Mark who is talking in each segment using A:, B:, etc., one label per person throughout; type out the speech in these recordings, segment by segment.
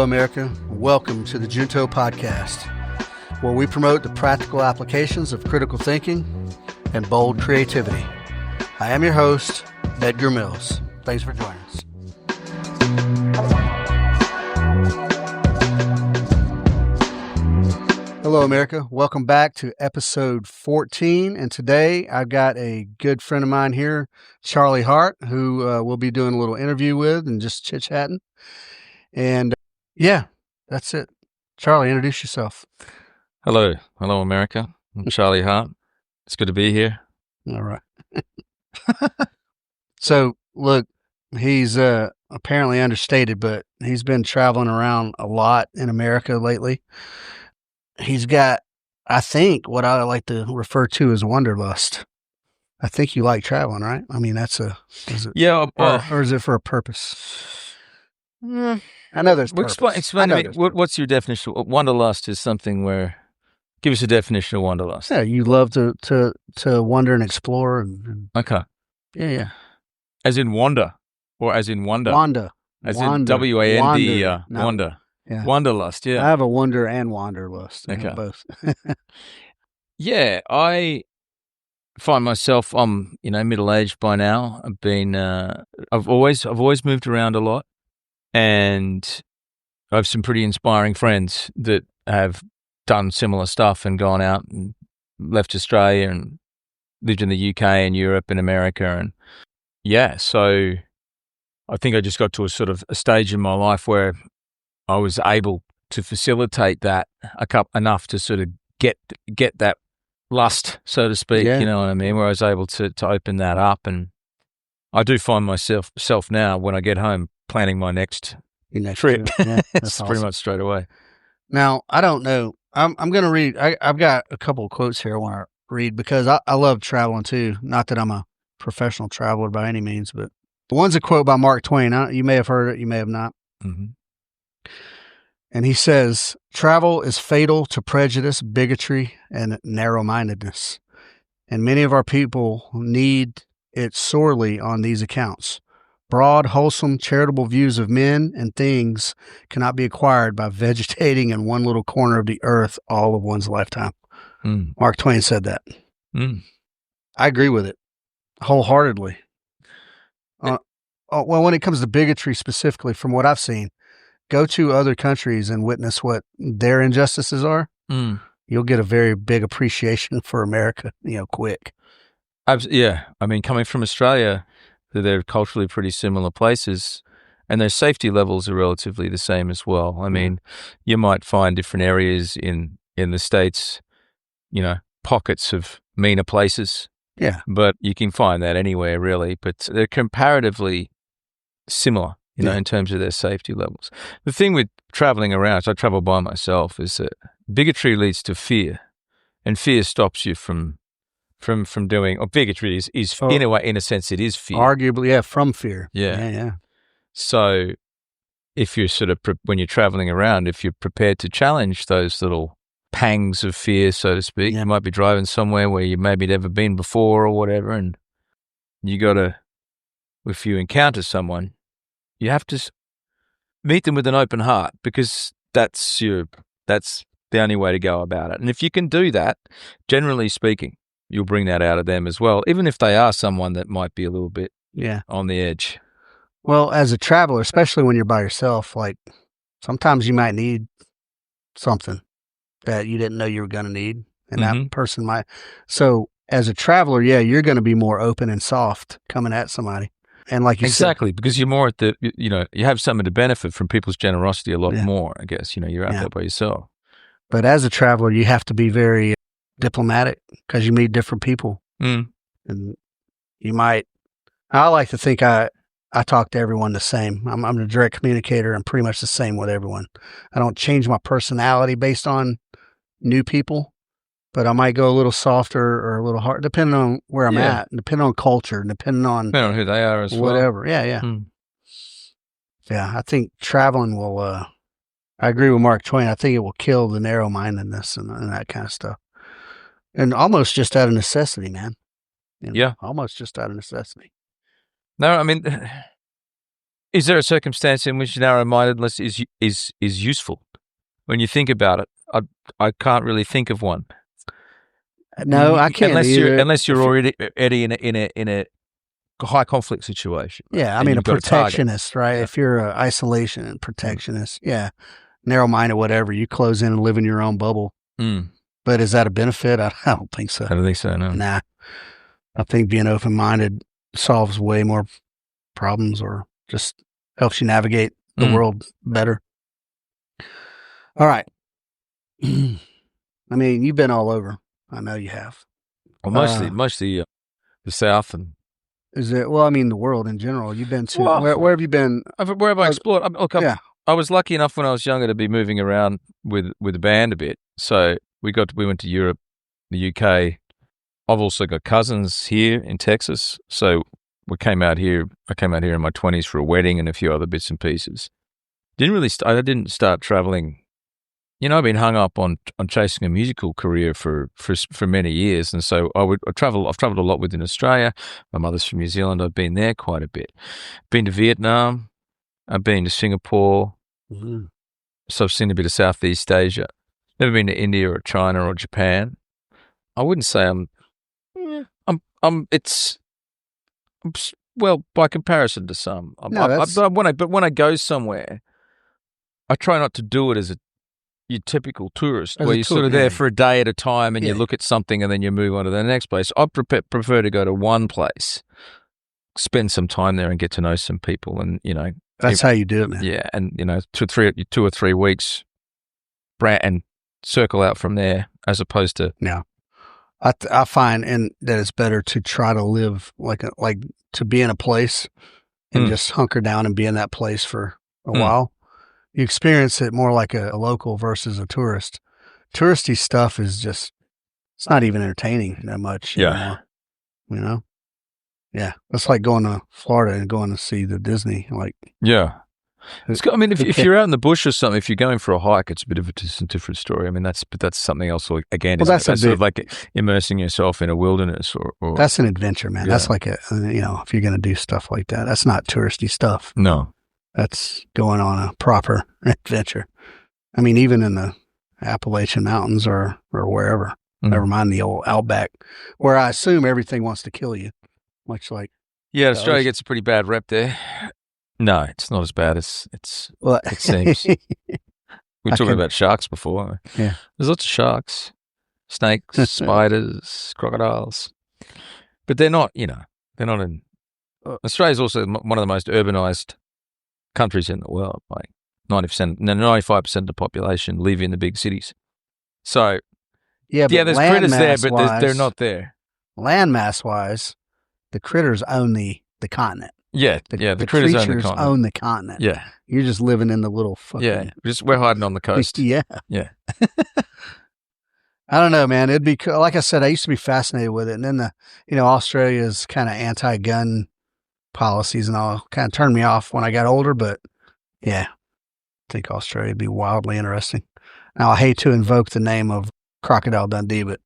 A: Hello, America. Welcome to the Junto Podcast, where we promote the practical applications of critical thinking and bold creativity. I am your host, Edgar Mills. Thanks for joining us. Hello, America. Welcome back to episode 14. And today I've got a good friend of mine here, Charlie Hart, who we'll be doing a little interview with and just chit-chatting. And yeah, that's it. Charlie, introduce yourself.
B: Hello, America. I'm Charlie Hart. It's good to be here.
A: All right. So, look, he's apparently understated, but he's been traveling around a lot in America lately. He's got, I think, what I like to refer to as wanderlust. I think you like traveling, right? I mean, is it,
B: Yeah.
A: or is it for a purpose? I know there's purpose.
B: Explain to me, what's your definition? Wanderlust is something where, give us a definition of wanderlust.
A: Yeah, you love to wander and explore.
B: Okay.
A: Yeah.
B: As in wander, or as in wonder?
A: Wanda.
B: As in W-A-N-D,
A: No.
B: wander.
A: Yeah.
B: Wanderlust, yeah.
A: I have a wonder and wanderlust.
B: Okay.
A: Both.
B: Yeah, I find myself, I'm, middle-aged by now. I've always moved around a lot, and I have some pretty inspiring friends that have done similar stuff and gone out and left Australia and lived in the UK and Europe and America. And yeah, so I think I just got to a sort of a stage in my life where I was able to facilitate that enough to sort of get that lust, so to speak,
A: Yeah.
B: You know what I mean, where I was able to open that up. And I do find myself now when I get home planning my next trip.
A: Yeah,
B: it's
A: awesome.
B: pretty much straight away.
A: Now, I don't know. I'm going to read. I've got a couple of quotes here I want to read because I love traveling too. Not that I'm a professional traveler by any means, but one's a quote by Mark Twain. You may have heard it. You may have not.
B: Mm-hmm.
A: And he says, travel is fatal to prejudice, bigotry, and narrow-mindedness. And many of our people need it sorely on these accounts. Broad, wholesome, charitable views of men and things cannot be acquired by vegetating in one little corner of the earth all of one's lifetime.
B: Mm.
A: Mark Twain said that.
B: Mm.
A: I agree with it wholeheartedly. Well, when it comes to bigotry specifically, from what I've seen, go to other countries and witness what their injustices are.
B: Mm.
A: You'll get a very big appreciation for America, quick.
B: Yeah. I mean, coming from Australia, they're culturally pretty similar places, and their safety levels are relatively the same as well. I mean, you might find different areas in the States, pockets of meaner places.
A: Yeah.
B: But you can find that anywhere, really. But they're comparatively similar, in terms of their safety levels. The thing with traveling around, so I travel by myself, is that bigotry leads to fear, and fear stops you from doing, or bigotry is in a sense, it is fear.
A: Arguably, yeah, from fear.
B: Yeah.
A: Yeah.
B: So if you're sort of, when you're traveling around, if you're prepared to challenge those little pangs of fear, so to speak, you might be driving somewhere where you maybe never been before or whatever, and you got to, if you encounter someone, you have to meet them with an open heart, because that's the only way to go about it. And if you can do that, generally speaking, you'll bring that out of them as well, even if they are someone that might be a little bit on the edge.
A: Well, as a traveler, especially when you're by yourself, like sometimes you might need something that you didn't know you were going to need, and that person might. So as a traveler, you're going to be more open and soft coming at somebody. And like you said,
B: because you're more at the, you have something to benefit from people's generosity a lot more, I guess. You're out there by yourself.
A: But as a traveler, you have to be very diplomatic because you meet different people.
B: Mm.
A: And I like to think I talk to everyone the same. I'm a direct communicator. I'm pretty much the same with everyone. I don't change my personality based on new people, but I might go a little softer or a little hard, depending on where I'm at, depending on culture, depending on
B: who they are as well.
A: Whatever. Yeah. Mm. Yeah, I think traveling will, I agree with Mark Twain. I think it will kill the narrow-mindedness and that kind of stuff. And almost just out of necessity, man. Almost just out of necessity.
B: No, I mean, Is there a circumstance in which narrow-mindedness is useful? When you think about it, I can't really think of one.
A: No, I can't
B: unless you're already in a high conflict situation. Right?
A: Yeah, I mean a protectionist, right? Yeah. If you're an isolation and protectionist, yeah, narrow-minded, whatever, you close in and live in your own bubble. But is that a benefit? I don't think so.
B: I don't think so. No.
A: Nah, I think being open-minded solves way more problems, or just helps you navigate the world better. All right. I mean, you've been all over. I know you have.
B: Well, mostly the South and.
A: Is it? Well, I mean, the world in general. You've been to where have you been?
B: Where have I explored? I was lucky enough when I was younger to be moving around with a band a bit. So we went to Europe, the UK. I've also got cousins here in Texas. So we came out here. I came out here in my 20s for a wedding and a few other bits and pieces. I didn't start traveling. You know, I've been hung up on chasing a musical career for many years, and so I've traveled a lot within Australia. My mother's from New Zealand. I've been there quite a bit. Been to Vietnam. I've been to Singapore. So I've seen a bit of Southeast Asia. Never been to India or China or Japan. I wouldn't say well, by comparison to some. But when I go somewhere, I try not to do it as your typical tourist, where you're sort of there for a day at a time and you look at something and then you move on to the next place. I prefer to go to one place, spend some time there and get to know some people, and
A: that's how you do it, man.
B: Yeah, and 2 or 3 weeks, and circle out from there, as opposed to
A: I find that it's better to try to live like to be in a place and just hunker down and be in that place for a while. You experience it more like a local versus a tourist. Touristy stuff is just, it's not even entertaining that much anymore. Yeah. It's like going to Florida and going to see the Disney.
B: If you're out in the bush or something, if you're going for a hike, it's a bit of a different story. I mean, that's something else. Again, that's sort of like immersing yourself in a wilderness, or
A: that's an adventure, man. Yeah. That's like if you're going to do stuff like that, that's not touristy stuff.
B: No.
A: That's going on a proper adventure. I mean, even in the Appalachian Mountains or wherever, never mind the old outback, where I assume everything wants to kill you, much like.
B: Yeah, Australia gets a pretty bad rep there. No, it's not as bad as it seems. We were talking about sharks before.
A: Yeah.
B: There's lots of sharks, snakes, spiders, crocodiles. But they're not in. Australia's also one of the most urbanized countries in the world. Like 95% of the population live in the big cities. So there's critters there, but they're not there.
A: Landmass wise, the critters own the continent.
B: Yeah, the critters
A: own the continent.
B: Yeah,
A: you're just living in the little fucking.
B: Yeah, we're hiding on the coast.
A: Yeah. I don't know, man. It'd be like I said. I used to be fascinated with it, and then Australia's kind of anti-gun policies and all kind of turned me off when I got older, but yeah, I think Australia would be wildly interesting. Now, I hate to invoke the name of Crocodile Dundee, but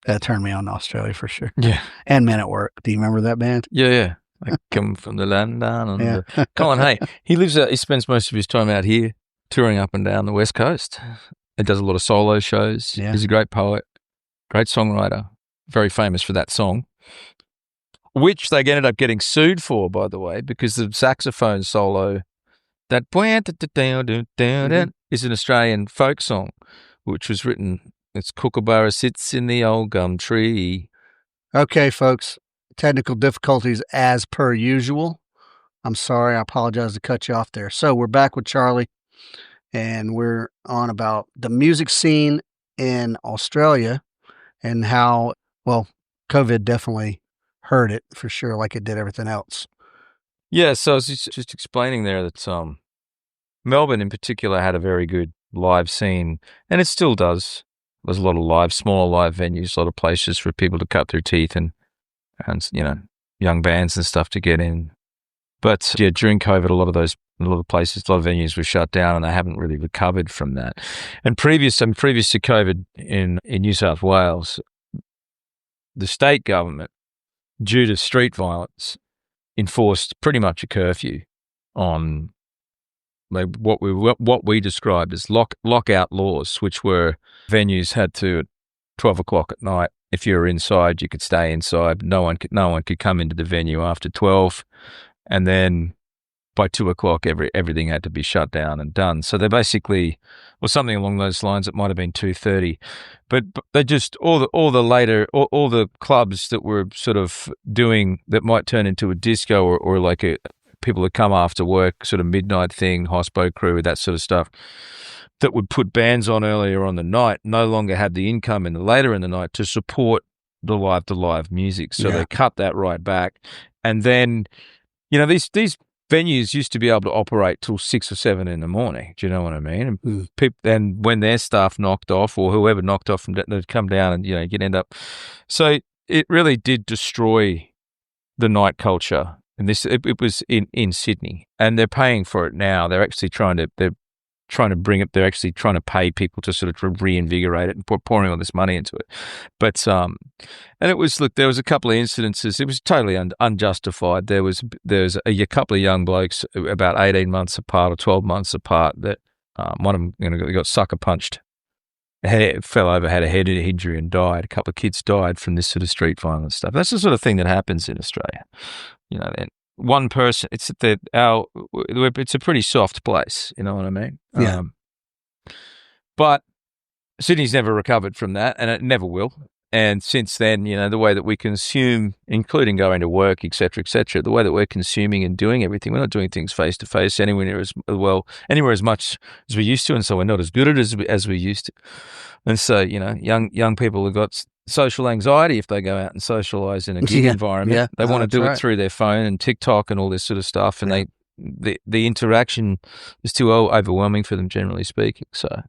A: that turned me on to Australia for sure.
B: Yeah.
A: And Men at Work. Do you remember that band?
B: Yeah. I come from the land down under. Yeah. Colin Hay, he spends most of his time out here touring up and down the West Coast. He does a lot of solo shows. Yeah. He's a great poet, great songwriter, very famous for that song, which they ended up getting sued for, by the way, because the saxophone solo, that is an Australian folk song, which was written, it's Kookaburra sits in the old gum tree.
A: Okay, folks, technical difficulties as per usual. I'm sorry, I apologize to cut you off there. So we're back with Charlie, and we're on about the music scene in Australia and how, COVID definitely hurt it for sure, like it did everything else.
B: Yeah, so I was just explaining there that Melbourne in particular had a very good live scene, and it still does. There's a lot of smaller live venues, a lot of places for people to cut their teeth and young bands and stuff to get in. But yeah, during COVID, a lot of venues were shut down, and they haven't really recovered from that. And previous to COVID in New South Wales, the state government, due to street violence, enforced pretty much a curfew on like what we described as lockout laws, which were venues had to at 12 o'clock at night. If you were inside, you could stay inside. No one could come into the venue after 12, and then by 2 o'clock, everything had to be shut down and done. So they basically, or something along those lines. It might have been 2:30, but they just all the clubs that were sort of doing that might turn into a disco or like people that come after work, sort of midnight thing, hospo crew, that sort of stuff, that would put bands on earlier on the night, no longer had the income later in the night to support the live music. So they cut that right back. And then, these venues used to be able to operate till 6 or 7 in the morning. Do you know what I mean? And and when their staff knocked off, or whoever knocked off, they'd come down and you'd end up. So it really did destroy the night culture. And it was in Sydney, and they're paying for it now. They're actually trying to bring it. They're actually trying to pay people to sort of reinvigorate it and pouring all this money into it. But and it was, look, there was a couple of incidences. It was totally unjustified. There was a couple of young blokes about 18 months apart or 12 months apart that one of them got sucker punched. Fell over, had a head injury and died. A couple of kids died from this sort of street violence stuff. That's the sort of thing that happens in Australia. And one person, it's a pretty soft place. You know what I mean?
A: Yeah.
B: But Sydney's never recovered from that, and it never will. And since then, the way that we consume, including going to work, et cetera, the way that we're consuming and doing everything, we're not doing things face to face anywhere as much as we used to, and so we're not as good at it as we used to. And so, young people have got social anxiety if they go out and socialize in a gig environment.
A: Yeah,
B: they want to do it through their phone and TikTok and all this sort of stuff, and the interaction is too overwhelming for them, generally speaking. So.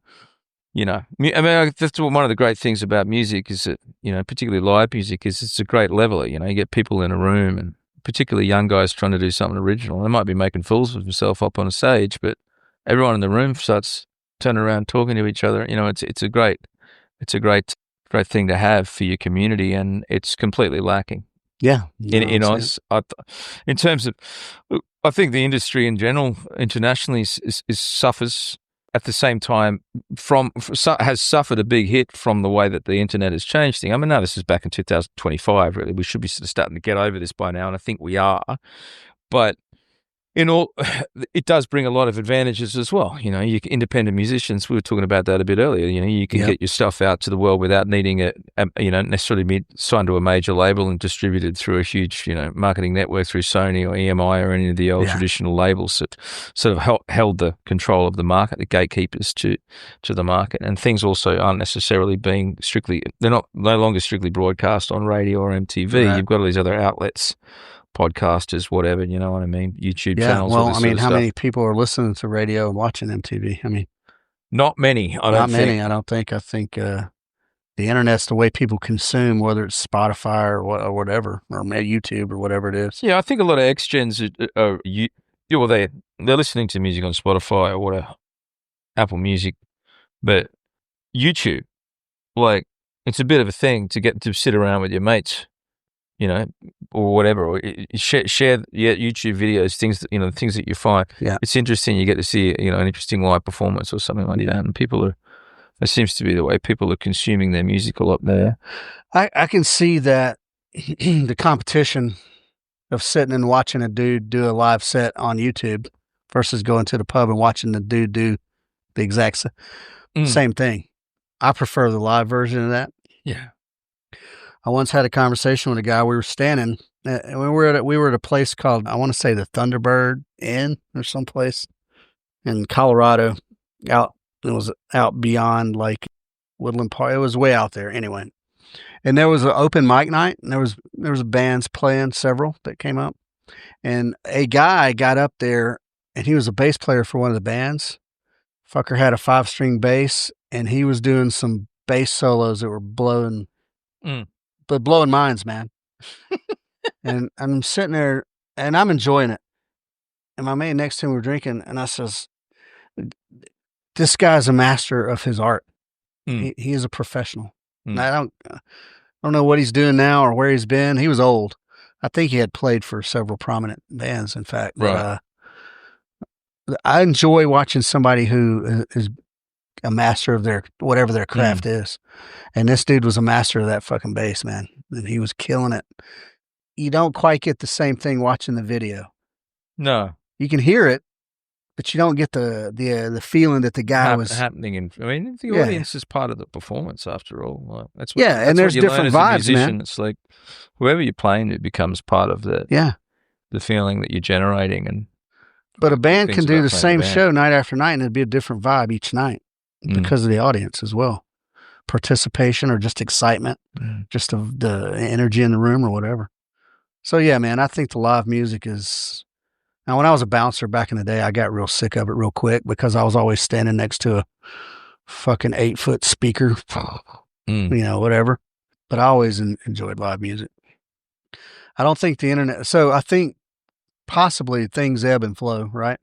B: That's one of the great things about music is that, particularly live music, is it's a great leveler. You get people in a room, and particularly young guys trying to do something original. They might be making fools of themselves up on a stage, but everyone in the room starts turning around talking to each other. It's a great thing to have for your community, and it's completely lacking.
A: Yeah.
B: In Oz, in terms of, I think the industry in general, internationally, is suffers. At the same time, has suffered a big hit from the way that the internet has changed things. I mean, now this is back in 2025, really. We should be sort of starting to get over this by now, and I think we are. But it does bring a lot of advantages as well. You independent musicians, we were talking about that a bit earlier. You can get your stuff out to the world without needing it, necessarily be signed to a major label and distributed through a huge, marketing network through Sony or EMI or any of the old traditional labels that sort of held the control of the market, the gatekeepers to the market. And things also aren't necessarily they're no longer strictly broadcast on radio or MTV. Right. You've got all these other outlets, podcasters, whatever, you know what I mean? YouTube channels.
A: Well, how many people are listening to radio and watching MTV? I mean,
B: not many. I don't think.
A: I think the internet's the way people consume, whether it's Spotify or whatever, or YouTube or whatever it is.
B: Yeah, I think a lot of ex-gens they're listening to music on Spotify or Apple Music, but YouTube, like, it's a bit of a thing to get to sit around with your mates, or whatever, or share YouTube videos, things that you find.
A: Yeah.
B: It's interesting. You get to see, an interesting live performance or something like that. And that seems to be the way people are consuming their music a lot there.
A: I can see that the competition of sitting and watching a dude do a live set on YouTube versus going to the pub and watching the dude do the exact same thing. I prefer the live version of that.
B: Yeah.
A: I once had a conversation with a guy. We were standing, and we were at a place called, I want to say, the Thunderbird Inn or someplace in Colorado. It was out beyond like Woodland Park. It was way out there anyway. And there was an open mic night, and there was bands playing, several that came up. And a guy got up there, and he was a bass player for one of the bands. Fucker had a 5-string bass, and he was doing some bass solos that were blowing minds, man. And I'm sitting there, and I'm enjoying it. And my man next to him, we're drinking, and I says, "This guy's a master of his art. He is a professional." I don't know what he's doing now or where he's been. He was old. I think he had played for several prominent bands, in fact.
B: Right.
A: I enjoy watching somebody who is a master of their whatever their craft is. And this dude was a master of that fucking bass, man. And he was killing it. You don't quite get the same thing watching the video.
B: No.
A: You can hear it, but you don't get the feeling that the guy was
B: happening. I mean, the audience is part of the performance after all. Like, that's what,
A: and there's different vibes,
B: musician.
A: man.
B: It's like whoever you're playing, it becomes part of the feeling that you're generating.
A: But a band can do the same show night after night, and it'd be a different vibe each night because of the audience as well. Participation or just excitement, just of the energy in the room or whatever. So yeah, man, I think the live music is. Now, when I was a bouncer back in the day, I got real sick of it real quick because I was always standing next to a fucking 8-foot speaker, whatever. But I always enjoyed live music. I don't think the internet. So I think possibly things ebb and flow, right?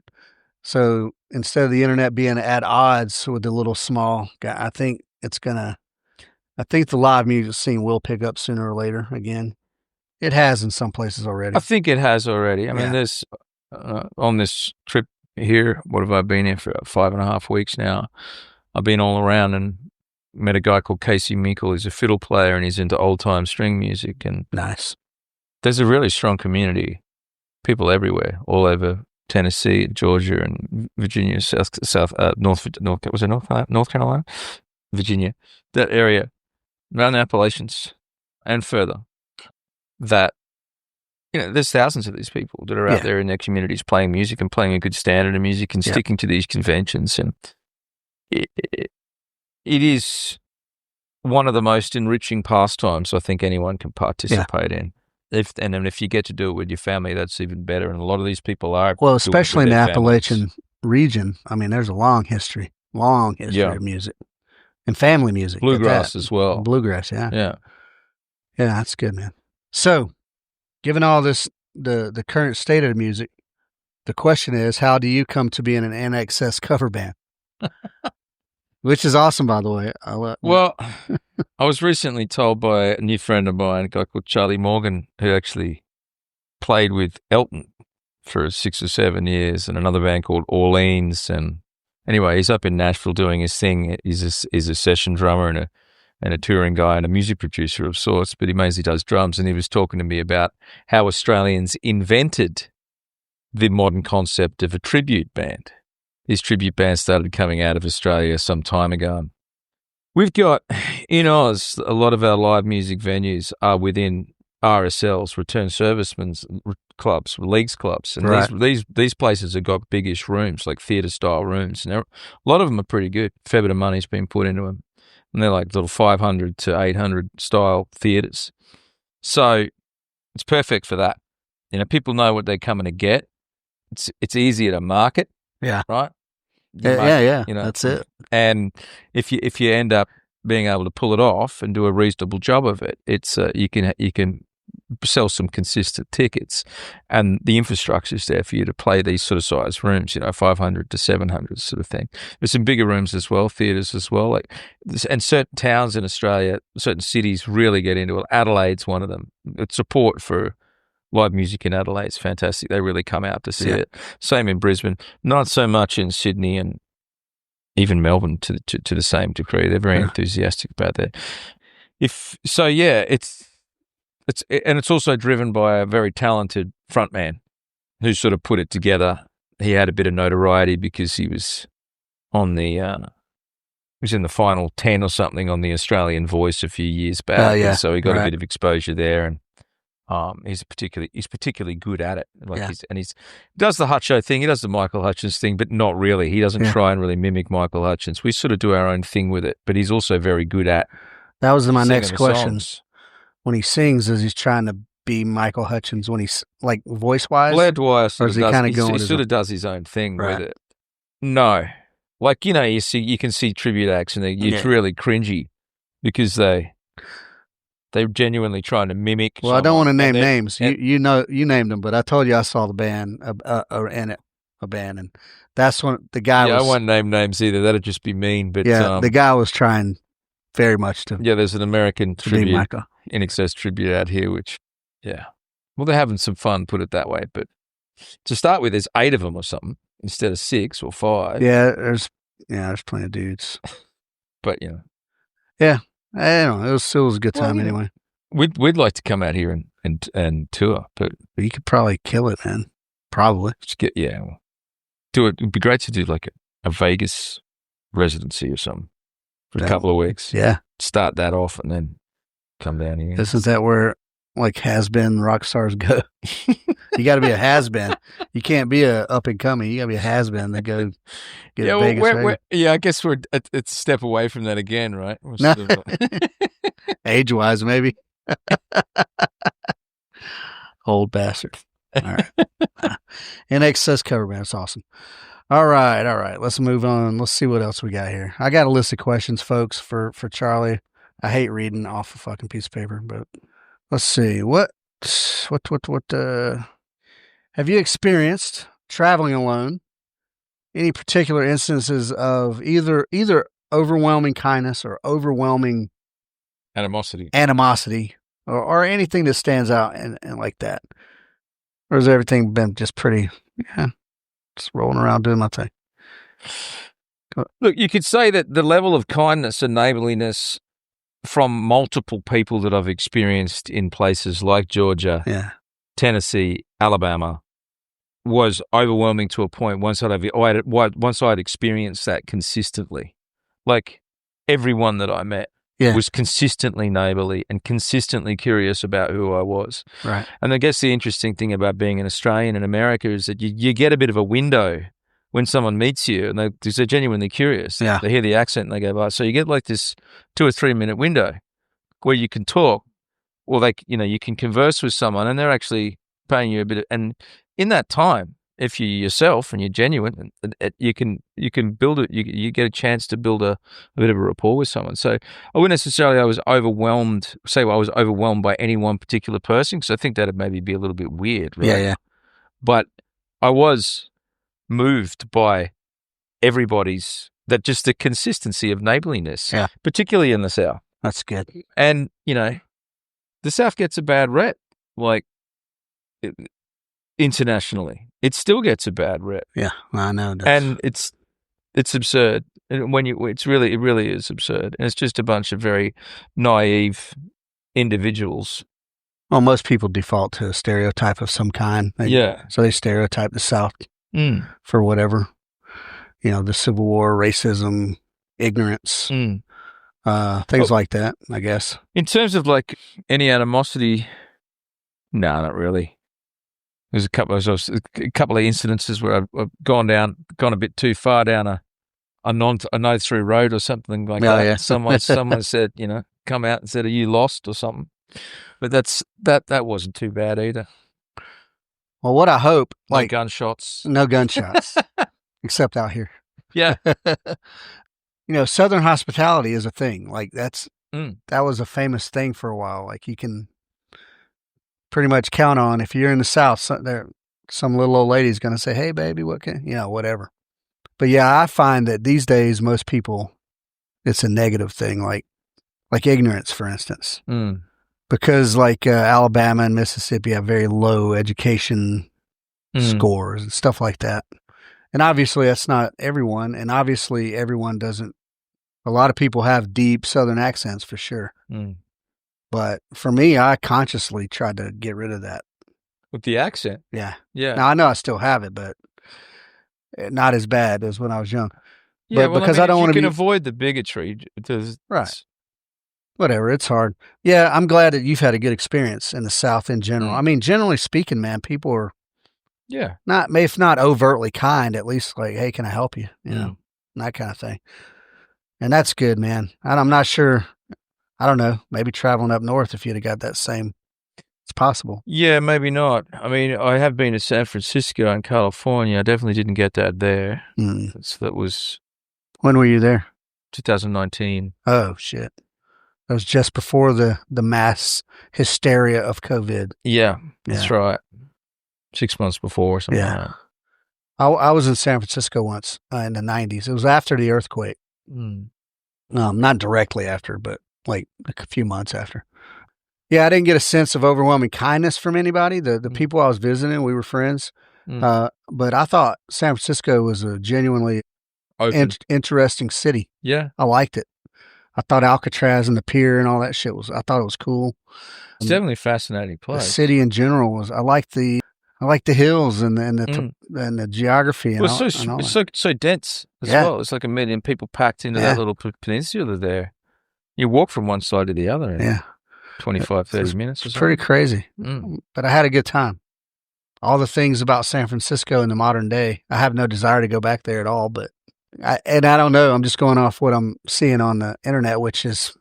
A: So instead of the internet being at odds with the little small guy, I think the live music scene will pick up sooner or later again. It has in some places already.
B: I think it has already. I mean, there's on this trip here, what have I been here for 5.5 weeks now? I've been all around and met a guy called Casey Meikle. He's a fiddle player and he's into old time string music. And
A: nice.
B: There's a really strong community, people everywhere, all over Tennessee, Georgia, and Virginia, North Carolina, Virginia, that area, around the Appalachians, and further. That there's thousands of these people that are out there in their communities playing music and playing a good standard of music and sticking to these conventions, and it is one of the most enriching pastimes I think anyone can participate in. If you get to do it with your family, that's even better. And a lot of these people are.
A: Well, especially in the Appalachian region. I mean, there's a long history of music and family music.
B: Bluegrass as well.
A: Bluegrass,
B: Yeah.
A: Yeah, that's good, man. So, given all this, the current state of the music, the question is, how do you come to be in an INXS cover band? Which is awesome, by the way.
B: Well, I was recently told by a new friend of mine, a guy called Charlie Morgan, who actually played with Elton for 6 or 7 years, and another band called Orleans. And anyway, he's up in Nashville doing his thing. He's a session drummer and a touring guy and a music producer of sorts, but he mainly does drums. And he was talking to me about how Australians invented the modern concept of a tribute band. These tribute bands started coming out of Australia some time ago. We've got, in Oz, a lot of our live music venues are within RSLs, return servicemen's clubs, leagues clubs. And these places have got biggish rooms, like theatre-style rooms. And a lot of them are pretty good. A fair bit of money's been put into them. And they're like little 500 to 800 style theatres. So it's perfect for that. People know what they're coming to get. It's easier to market.
A: Yeah.
B: Right?
A: Yeah. That's it.
B: And if you end up being able to pull it off and do a reasonable job of it, it's you can sell some consistent tickets, and the infrastructure's there for you to play these sort of size rooms, 500 to 700 sort of thing. There's some bigger rooms as well, theatres as well, and certain towns in Australia, certain cities really get into it. Adelaide's one of them. It's support for live music in Adelaide's fantastic. They really come out to see it. Same in Brisbane, not so much in Sydney and even Melbourne to the same degree. They're very enthusiastic about that. It's also driven by a very talented frontman who sort of put it together. He had a bit of notoriety because he was on the was in the final 10 or something on the Australian Voice a few years back. And so he got a bit of exposure there, and he's particularly good at it. He does the Hutcho thing. He does the Michael Hutchence thing, but not really. He doesn't try and really mimic Michael Hutchence. We sort of do our own thing with it, but he's also very good at.
A: That was my next question. When he sings, is he trying to be Michael Hutchence when he's like voice wise?
B: Blair Dwyer sort of does his own thing with it. No, you can see tribute acts and it's really cringy because they. They're genuinely trying to mimic.
A: Well, I don't want to name names. You named them, but I told you I saw the band a band, and that's when the guy.
B: I won't name names either. That'd just be mean. But
A: the guy was trying very much to.
B: Yeah, there's an American tribute, INXS tribute out here, which, well, they're having some fun. Put it that way. But to start with, there's 8 of them or something. instead of 6 or 5.
A: Yeah, there's plenty of dudes.
B: But, you know.
A: Yeah. I don't know. It was a good time anyway.
B: We'd like to come out here and tour, but
A: you could probably kill it, man. Probably.
B: Do it. It'd be great to do like a Vegas residency or something for a couple of weeks.
A: Yeah.
B: Start that off and then come down here.
A: Isn't that where like has-been rock stars go? You got to be a has-been. You can't be a up-and-coming. You got to be a has-been that go get Vegas.
B: I guess it's a step away from that again, right?
A: No. Age-wise, maybe. Old bastard. All right. INXS cover band. It's awesome. All right. Let's move on. Let's see what else we got here. I got a list of questions, folks, for Charlie. I hate reading off a fucking piece of paper, but let's see. What have you experienced traveling alone? Any particular instances of either overwhelming kindness or overwhelming animosity or anything that stands out and like that? Or has everything been just pretty, just rolling around doing my thing?
B: Look, you could say that the level of kindness and neighborliness from multiple people that I've experienced in places like Georgia, Tennessee, Alabama, was overwhelming to a point once I'd experienced that consistently. Like everyone that I met was consistently neighborly and consistently curious about who I was.
A: Right.
B: And I guess the interesting thing about being an Australian in America is that you get a bit of a window when someone meets you and they're genuinely curious.
A: Yeah.
B: They hear the accent and they go, "By." So you get like this 2 or 3 minute window where you can talk or you can converse with someone and they're actually paying you a bit of, and in that time, if you're yourself and you're genuine, you can build it. You get a chance to build a bit of a rapport with someone. So I wouldn't necessarily I was overwhelmed by any one particular person because I think that'd maybe be a little bit weird, right?
A: Yeah.
B: But I was moved by everybody's just the consistency of neighborliness, particularly in the South.
A: That's good.
B: And the South gets a bad rep, like internationally. It still gets a bad rep.
A: Yeah, I know.
B: And it's absurd. And it really is absurd. And it's just a bunch of very naive individuals.
A: Well, most people default to a stereotype of some kind. So they stereotype the South for whatever, the Civil War, racism, ignorance, things like that, I guess.
B: In terms of like any animosity, no, not really. There's a couple of incidences where I've gone a bit too far down a no-through road or something like that. Yeah. Someone said, come out and said, "Are you lost?" or something. But that wasn't too bad either.
A: Well, what I hope,
B: no gunshots,
A: except out here.
B: Yeah.
A: Southern hospitality is a thing. Like that was a famous thing for a while. Like you can pretty much count on if you're in the South, some little old lady's going to say, "Hey, baby, what can whatever." But yeah, I find that these days most people, it's a negative thing, like ignorance, for instance, because like Alabama and Mississippi have very low education scores and stuff like that. And obviously that's not everyone, and obviously everyone doesn't. A lot of people have deep Southern accents for sure. But for me, I consciously tried to get rid of that.
B: With the accent?
A: Yeah.
B: Now,
A: I know I still have it, but not as bad as when I was young.
B: Yeah,
A: but because I don't want to
B: avoid the bigotry.
A: Right. Whatever, it's hard. Yeah, I'm glad that you've had a good experience in the South in general. I mean, generally speaking, man, people are not, if not overtly kind, at least like, "Hey, can I help you?" That kind of thing. And that's good, man. And I'm not sure, I don't know, maybe traveling up north, if you'd have got that same, it's possible.
B: Yeah, maybe not. I mean, I have been to San Francisco and California. I definitely didn't get that there. So that was...
A: When were you there?
B: 2019.
A: Oh, shit. That was just before the mass hysteria of COVID.
B: Yeah, that's right. 6 months before or something like that.
A: I was in San Francisco once in the 90s. It was after the earthquake. Not directly after, but like a few months after. Yeah, I didn't get a sense of overwhelming kindness from anybody. The people I was visiting, we were friends. But I thought San Francisco was a genuinely interesting city.
B: Yeah.
A: I liked it. I thought Alcatraz and the pier and all that shit I thought it was cool.
B: It's definitely a fascinating place.
A: The city in general I liked the hills and the geography. And
B: well, it's so dense as well. It's like 1 million people packed into that little peninsula there. You walk from one side to the other in 25, 30 minutes or something.
A: Pretty crazy. But I had a good time. All the things about San Francisco in the modern day, I have no desire to go back there at all, but I don't know. I'm just going off what I'm seeing on the internet, which is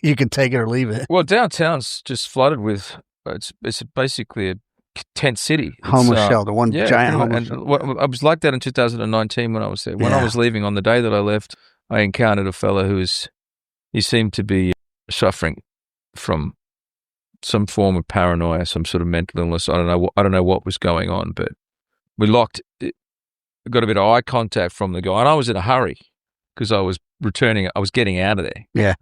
A: you can take it or leave it.
B: Well, downtown's just flooded with it's basically a tent city.
A: Homeless shelter, giant homeless shelter.
B: I was like that in 2019 when I was there. When I was leaving on the day that I left, I encountered a fellow he seemed to be suffering from some form of paranoia, some sort of mental illness. I don't know what was going on, but we got a bit of eye contact from the guy, and I was in a hurry because I was getting out of there.
A: Yeah.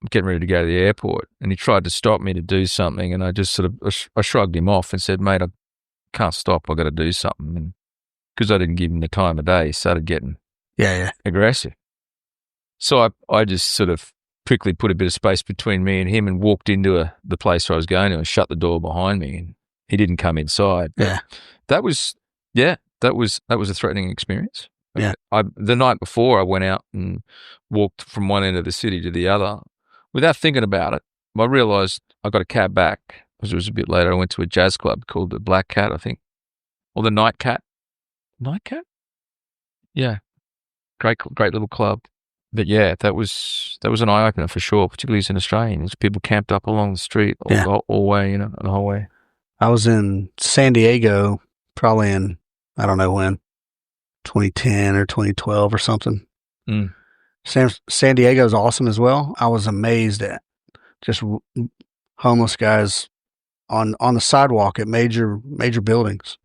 B: I'm getting ready to go to the airport, and he tried to stop me to do something, and I just I shrugged him off and said, mate, I can't stop. I've got to do something. And because I didn't give him the time of day, he started getting aggressive. So I just sort of quickly put a bit of space between me and him and walked into the place where I was going to and shut the door behind me, and he didn't come inside.
A: Yeah.
B: That was a threatening experience.
A: Yeah.
B: The night before I went out and walked from one end of the city to the other without thinking about it. I realized I got a cab back because it was a bit later. I went to a jazz club called the Black Cat, I think, or the Night Cat. Night Cat? Yeah. Great little club. But yeah, that was an eye opener for sure, particularly as an Australian. There's people camped up along the street all way, the whole way.
A: I was in San Diego probably in, I don't know when, 2010 or 2012 or something. San Diego's awesome as well. I was amazed at just homeless guys on the sidewalk at major buildings.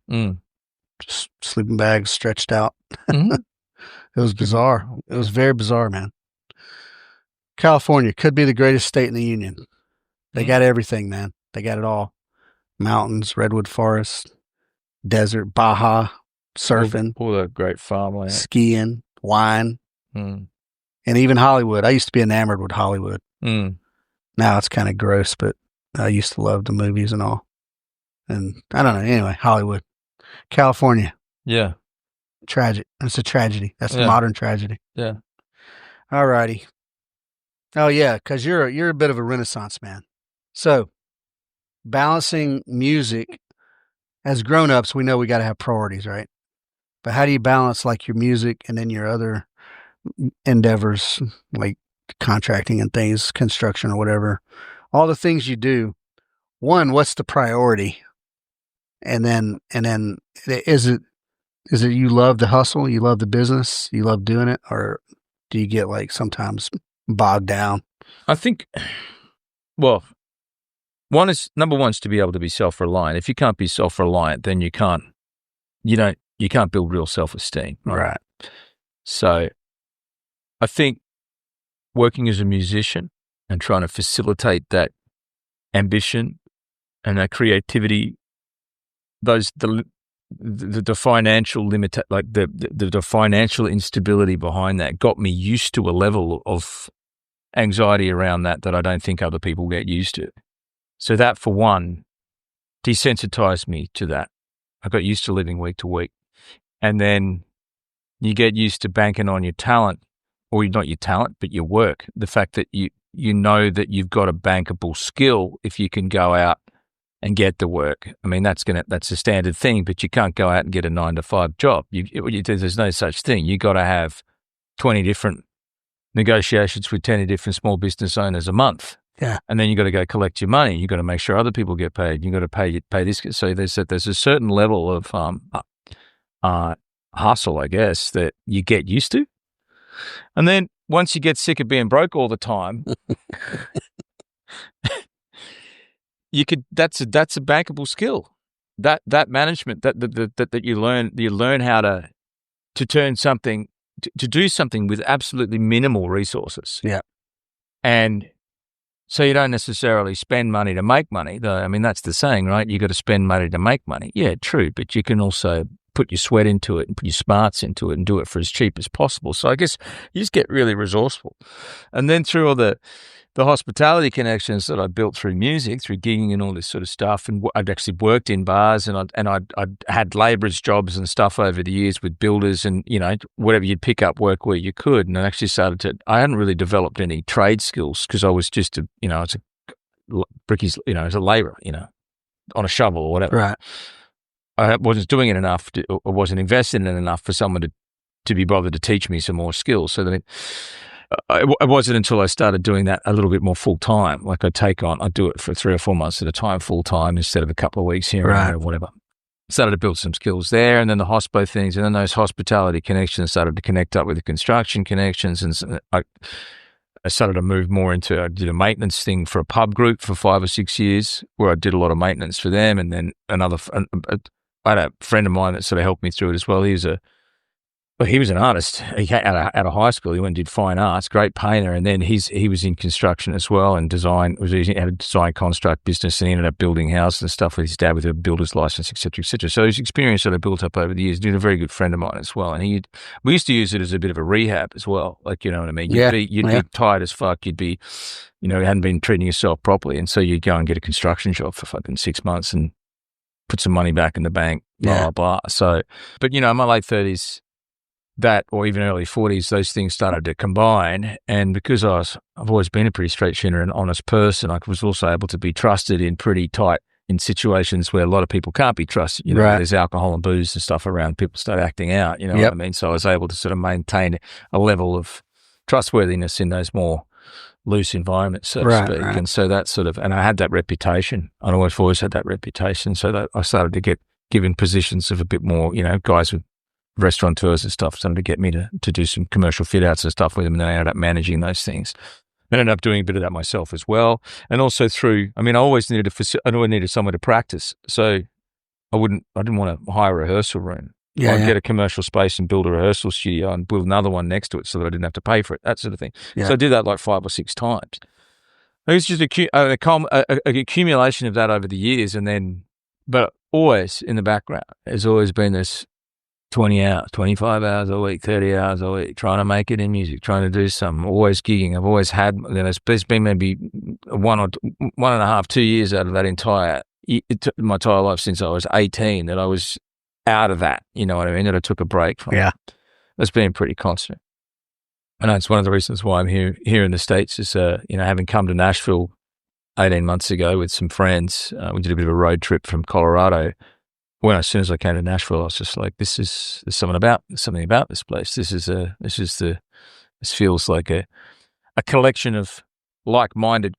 A: Just sleeping bags stretched out. It was bizarre. It was very bizarre, man. California could be the greatest state in the union. They got everything, man. They got it all. Mountains, redwood forests, desert, Baja, surfing.
B: All the great farmland.
A: Skiing, wine, and even Hollywood. I used to be enamored with Hollywood. Now it's kind of gross, but I used to love the movies and all. And I don't know. Anyway, Hollywood. California.
B: Yeah.
A: Tragic. It's a tragedy. That's a modern tragedy.
B: Yeah.
A: All righty. Oh yeah, because you're a bit of a Renaissance man. So balancing music, as grown-ups, we know we got to have priorities, right? But how do you balance like your music and then your other endeavors, like contracting and things, construction or whatever, all the things you do? One, what's the priority? And then is it you love the hustle, you love the business, you love doing it, or do you get like sometimes bogged down?
B: I think, well, number one is to be able to be self-reliant. If you can't be self-reliant, then you can't build real self-esteem.
A: Right.
B: So I think working as a musician and trying to facilitate that ambition and that creativity, the financial limit, like the financial instability behind that got me used to a level of anxiety around that I don't think other people get used to. So that, for one, desensitized me to that. I got used to living week to week. And then you get used to banking on your talent, or not your talent, but your work. The fact that you know that you've got a bankable skill if you can go out and get the work. I mean, that's a standard thing, but you can't go out and get a 9-to-5 job. There's no such thing. You got to have 20 different negotiations with 10 different small business owners a month.
A: Yeah.
B: And then you got to go collect your money. You got to make sure other people get paid. You got to pay this. So there's a certain level of hustle, I guess, that you get used to. And then once you get sick of being broke all the time, that's a bankable skill. That management that you learn how to turn something to do something with absolutely minimal resources.
A: Yeah.
B: And So you don't necessarily spend money to make money, though. I mean, that's the saying, right? You got to spend money to make money. Yeah, true. But you can also put your sweat into it and put your smarts into it and do it for as cheap as possible. So I guess you just get really resourceful. And then through all the hospitality connections that I built through music, through gigging and all this sort of stuff, and I'd actually worked in bars, and I'd had labourers jobs and stuff over the years with builders, and whatever, you'd pick up work where you could. And I actually I hadn't really developed any trade skills because I was just as a labourer, on a shovel or whatever.
A: Right.
B: I wasn't doing it enough, or wasn't investing in it enough for someone to be bothered to teach me some more skills. So that it wasn't until I started doing that a little bit more full time. Like I'd do it for 3 or 4 months at a time, full time, instead of a couple of weeks here and there or whatever. Started to build some skills there, and then the hospo things, and then those hospitality connections started to connect up with the construction connections, and I started to move more into, I did a maintenance thing for a pub group for 5 or 6 years, where I did a lot of maintenance for them, and then I had a friend of mine that sort of helped me through it as well. He was an artist. He out of high school, he went and did fine arts, great painter, and then he was in construction as well and design. He had a design construct business, and he ended up building houses and stuff with his dad with a builder's license, et cetera, et cetera. So his experience that I built up over the years, he's a very good friend of mine as well. And we used to use it as a bit of a rehab as well. Like, you know what I mean? You'd be tired as fuck. You'd be, you hadn't been treating yourself properly, and so you'd go and get a construction job for fucking 6 months and put some money back in the bank, blah, blah. So, but in my late 30s, that, or even early 40s, those things started to combine. And because I've always been a pretty straight shooter and honest person, I was also able to be trusted in situations where a lot of people can't be trusted. There's alcohol and booze and stuff around. People start acting out, what I mean? So I was able to sort of maintain a level of trustworthiness in those more loose environments, so to speak. Right. And so that and I had that reputation. I've always had that reputation. So that I started to get given positions of a bit more, guys with restaurateurs and stuff started to get me to do some commercial fit outs and stuff with them. And then I ended up managing those things. I ended up doing a bit of that myself as well. And also I always needed somewhere to practice. So I didn't want to hire a rehearsal room. I'd get a commercial space and build a rehearsal studio and build another one next to it so that I didn't have to pay for it, that sort of thing. Yeah. So I did that like 5 or 6 times. It was just an accumulation of that over the years. But always in the background, there's always been this 20 hours, 25 hours a week, 30 hours a week, trying to make it in music, trying to do something, always gigging. I've always had, there's been maybe 1.5, 2 years out of that my entire life since I was 18 that I was out of that, you know what I mean, that I took a break from. Yeah. That's been pretty constant. And that's one of the reasons why I'm here in the States is, having come to Nashville 18 months ago with some friends, we did a bit of a road trip from Colorado. As soon as I came to Nashville, I was just like, there's something about this place. This feels like a collection of like-minded,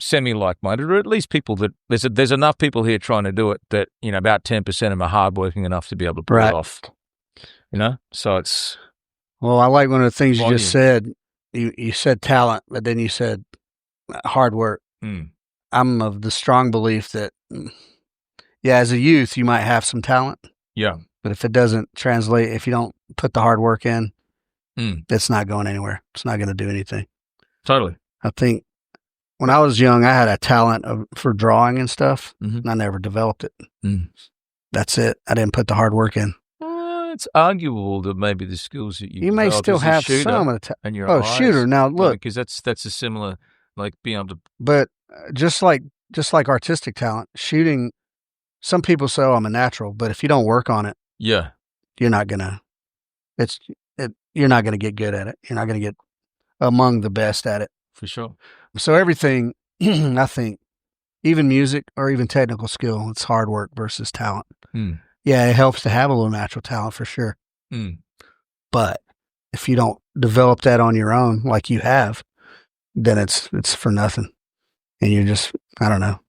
B: semi-like-minded, or at least people that there's enough people here trying to do it that, about 10% of them are hardworking enough to be able to pull it off. So it's.
A: Well, I like one of the things you just said. You said talent, but then you said hard work. I'm of the strong belief that, as a youth, you might have some talent.
B: Yeah.
A: But if it doesn't translate, if you don't put the hard work in, it's not going anywhere. It's not going to do anything.
B: Totally.
A: I think when I was young, I had a talent for drawing and stuff, and I never developed it. That's it. I didn't put the hard work in.
B: It's arguable that maybe the skills that you
A: may still have some of the
B: and your
A: shooter. Now look,
B: because that's a similar, like being able to.
A: But just like artistic talent, shooting. Some people say, "Oh, I'm a natural," but if you don't work on it, you're not gonna. You're not gonna get good at it. You're not gonna get among the best at it.
B: For sure.
A: So everything, I think, even music or even technical skill, it's hard work versus talent. Yeah, it helps to have a little natural talent for sure. But if you don't develop that on your own, like you have, then it's for nothing. And you're just, I don't know.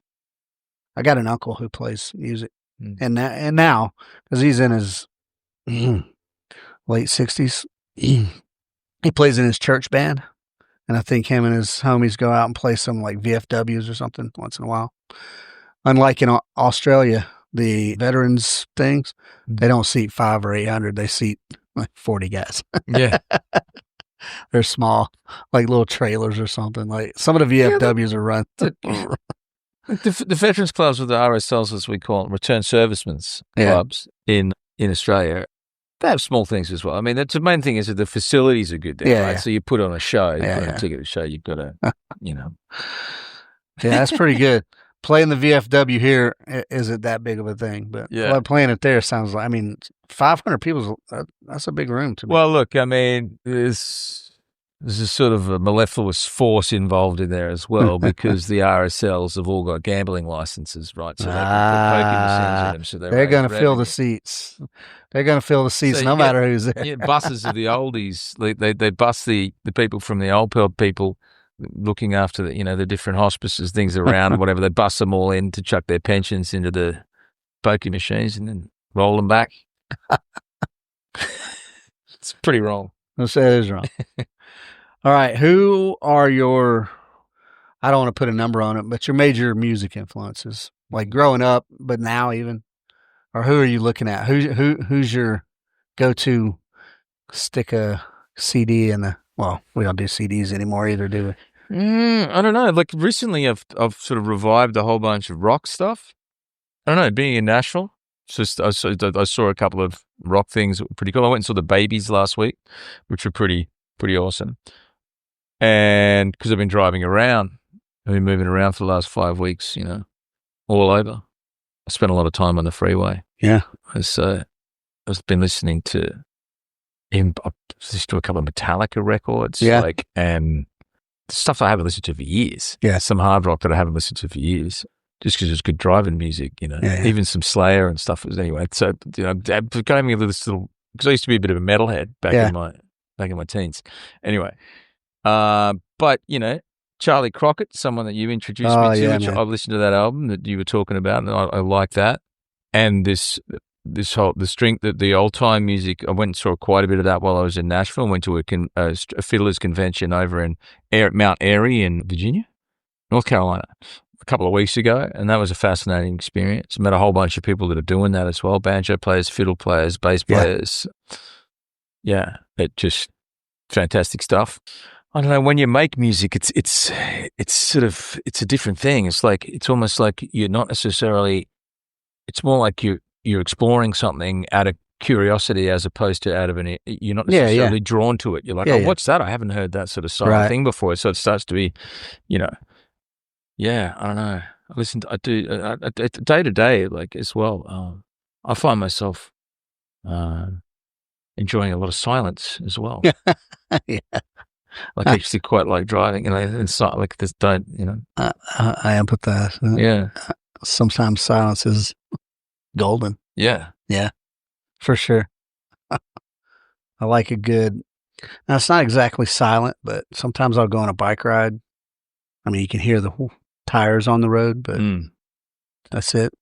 A: I got an uncle who plays music, and now, because he's in his late 60s, he plays in his church band. And I think him and his homies go out and play some like VFWs or something once in a while. Unlike in Australia, the veterans things, they don't seat 500 or 800. They seat like 40 guys.
B: Yeah.
A: They're small, like little trailers or something. Like some of the VFWs are run.
B: The veterans clubs with the RSLs, as we call them, return servicemen's clubs in Australia, they have small things as well. I mean, the main thing is that the facilities are good there, right?
A: Yeah.
B: So you put on a show, you put on a ticket to show, you've got to,
A: Yeah, that's pretty good. Playing the VFW here isn't that big of a thing, but playing it there sounds like, 500 people, that's a big room to me.
B: Well, look, I mean, there's a sort of a mellifluous force involved in there as well, because the RSLs have all got gambling licenses, right? So they can put poker machines in them. So
A: they're going to fill the seats. They're going to fill the seats no matter who's there.
B: Yeah, buses of the oldies. They bus the people from the old people looking after the different hospices, things around, whatever. They bus them all in to chuck their pensions into the poker machines and then roll them back. It's pretty wrong.
A: I'll say it is wrong. All right, who are your, I don't want to put a number on it, but your major music influences, like growing up, but now even, or who are you looking at? Who's your go-to stick a CD in the, well, we don't do CDs anymore either, do we?
B: I don't know. Like recently I've sort of revived a whole bunch of rock stuff. I don't know, being in Nashville, I saw a couple of rock things that were pretty cool. I went and saw the Babies last week, which were pretty awesome. And because I've been driving around, I've been moving around for the last 5 weeks, all over. I spent a lot of time on the freeway.
A: Yeah.
B: I've been listening to a couple of Metallica records.
A: Yeah.
B: And stuff I haven't listened to for years.
A: Yeah.
B: Some hard rock that I haven't listened to for years, just because it's good driving music,
A: Yeah.
B: Even some Slayer and stuff. Anyway, so, I'm becoming this little, because I used to be a bit of a metalhead back in my teens. Anyway. But Charlie Crockett, someone that you introduced me to, which I've listened to that album that you were talking about, and I like that. And the old time music, I went and saw quite a bit of that while I was in Nashville. I went to a fiddlers convention over in Mount Airy in Virginia, North Carolina, a couple of weeks ago, and that was a fascinating experience. I met a whole bunch of people that are doing that as well: banjo players, fiddle players, bass players. Yeah, it just fantastic stuff. I don't know, when you make music, it's a different thing. It's almost like you're not necessarily, it's more like you're exploring something out of curiosity as opposed to you're not necessarily drawn to it. You're like, what's that? I haven't heard that sort of style thing before. So it starts to be, I don't know. I do day to day, like as well. I find myself enjoying a lot of silence as well.
A: Yeah.
B: Like I actually quite like driving, and like this don't,
A: I empathize.
B: Yeah.
A: Sometimes silence is golden.
B: Yeah.
A: Yeah, for sure. I like a good, now it's not exactly silent, but sometimes I'll go on a bike ride. You can hear the tires on the road, but that's it.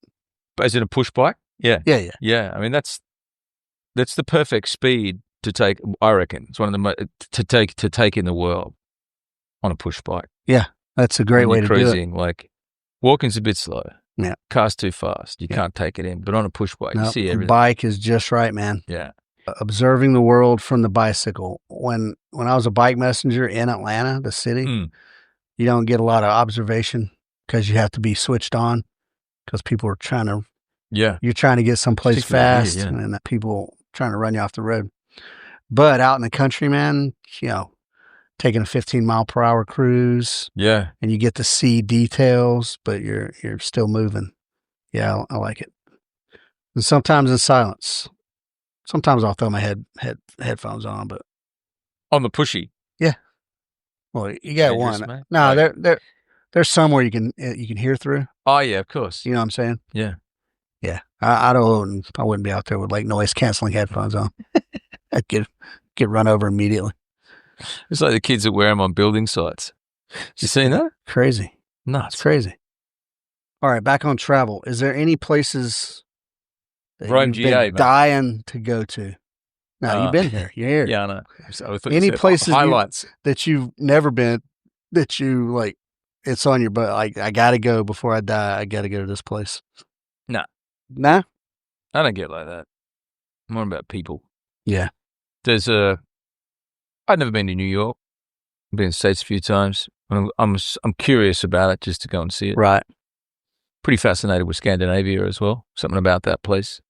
B: But is it a push bike? Yeah.
A: Yeah.
B: Yeah. That's the perfect speed to take, I reckon. It's one of the to take in the world on a push bike.
A: Yeah, that's a great way to
B: cruising,
A: do it.
B: like walking's a bit slow.
A: Yeah,
B: car's too fast. You can't take it in. But on a push bike, you see everything.
A: Bike is just right, man.
B: Yeah,
A: observing the world from the bicycle. When I was a bike messenger in Atlanta, the city, you don't get a lot of observation because you have to be switched on because people are trying to.
B: Yeah,
A: you're trying to get someplace fast, and people trying to run you off the road. But out in the country, man, taking a 15-mile-per-hour cruise.
B: Yeah. And
A: you get to see details, but you're still moving. Yeah, I like it. And sometimes in silence. Sometimes I'll throw my headphones on, but
B: on the pushy.
A: Yeah. Well, you got one. Mate. No, there's somewhere you can hear through.
B: Oh yeah, of course.
A: You know what I'm saying?
B: Yeah.
A: Yeah. I wouldn't be out there with like noise canceling headphones on. I'd get run over immediately.
B: It's like the kids that wear them on building sites. You seen that?
A: Crazy.
B: No,
A: it's crazy. All right, back on travel. Is there any places that
B: Rome,
A: you've
B: GA,
A: been dying to go to? No, you've been here. You're here.
B: Yeah, I know. So
A: any places
B: highlights
A: that you've never been that you like? It's on your butt. Like, I got to go before I die. I got to go to this place.
B: No.
A: Nah?
B: I don't get like that. More about people.
A: Yeah.
B: There's I've never been to New York. I've been to the States a few times. I'm curious about it just to go and see it.
A: Right.
B: Pretty fascinated with Scandinavia as well. Something about that place.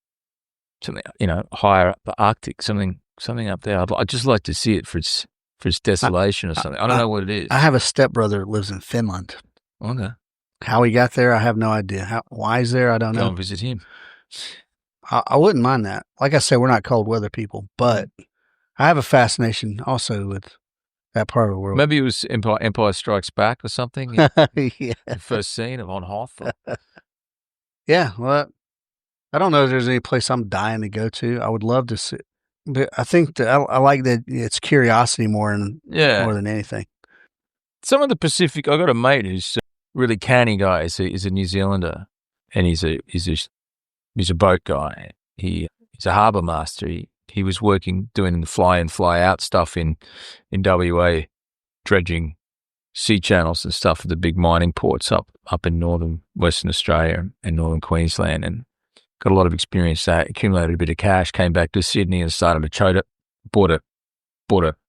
B: Something, higher up the Arctic. Something up there. I'd just like to see it for its desolation or something. I don't know what it is.
A: I have a stepbrother that lives in Finland.
B: Okay.
A: How he got there, I have no idea. Why he's there, I don't know.
B: Go and visit him.
A: I wouldn't mind that. Like I said, we're not cold weather people, but I have a fascination also with that part of the world.
B: Maybe it was Empire Strikes Back or something.
A: Yeah.
B: The first scene of On Hoth.
A: Yeah, well, I don't know if there's any place I'm dying to go to. I would love to see, but I think that I like that it's curiosity more than anything.
B: Some of the Pacific, I got a mate who's a really canny guy. He's a New Zealander, and he's a boat guy. He's a harbour master. He was doing the fly in, fly out stuff in WA, dredging sea channels and stuff at the big mining ports up in northern Western Australia and northern Queensland, and got a lot of experience there. Accumulated a bit of cash, came back to Sydney and started a charter, bought a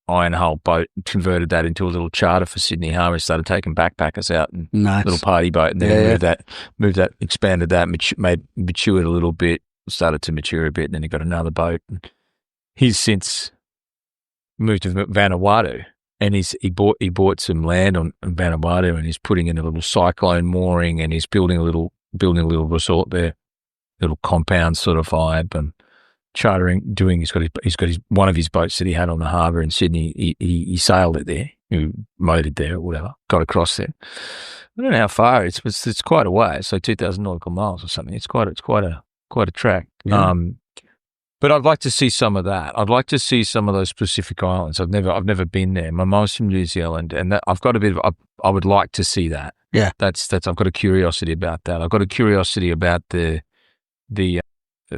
B: iron hull boat, converted that into a little charter for Sydney Harbour, and started taking backpackers out and little party boat, and then moved that, expanded that, matured a little bit, started to mature a bit, and then he got another boat. He's since moved to Vanuatu, and he bought some land on Vanuatu, and he's putting in a little cyclone mooring, and he's building a little resort there, little compound sort of vibe, and chartering, he's got his one of his boats that he had on the harbour in Sydney. He sailed it there, he motored there or whatever, got across there. I don't know how far it's quite a way. So 2,000 nautical miles or something. It's quite a track.
A: Yeah.
B: But I'd like to see some of that. I'd like to see some of those Pacific Islands. I've never been there. My mom's from New Zealand, and I've got a bit of. I would like to see that.
A: Yeah,
B: that's. I've got a curiosity about that. I've got a curiosity about the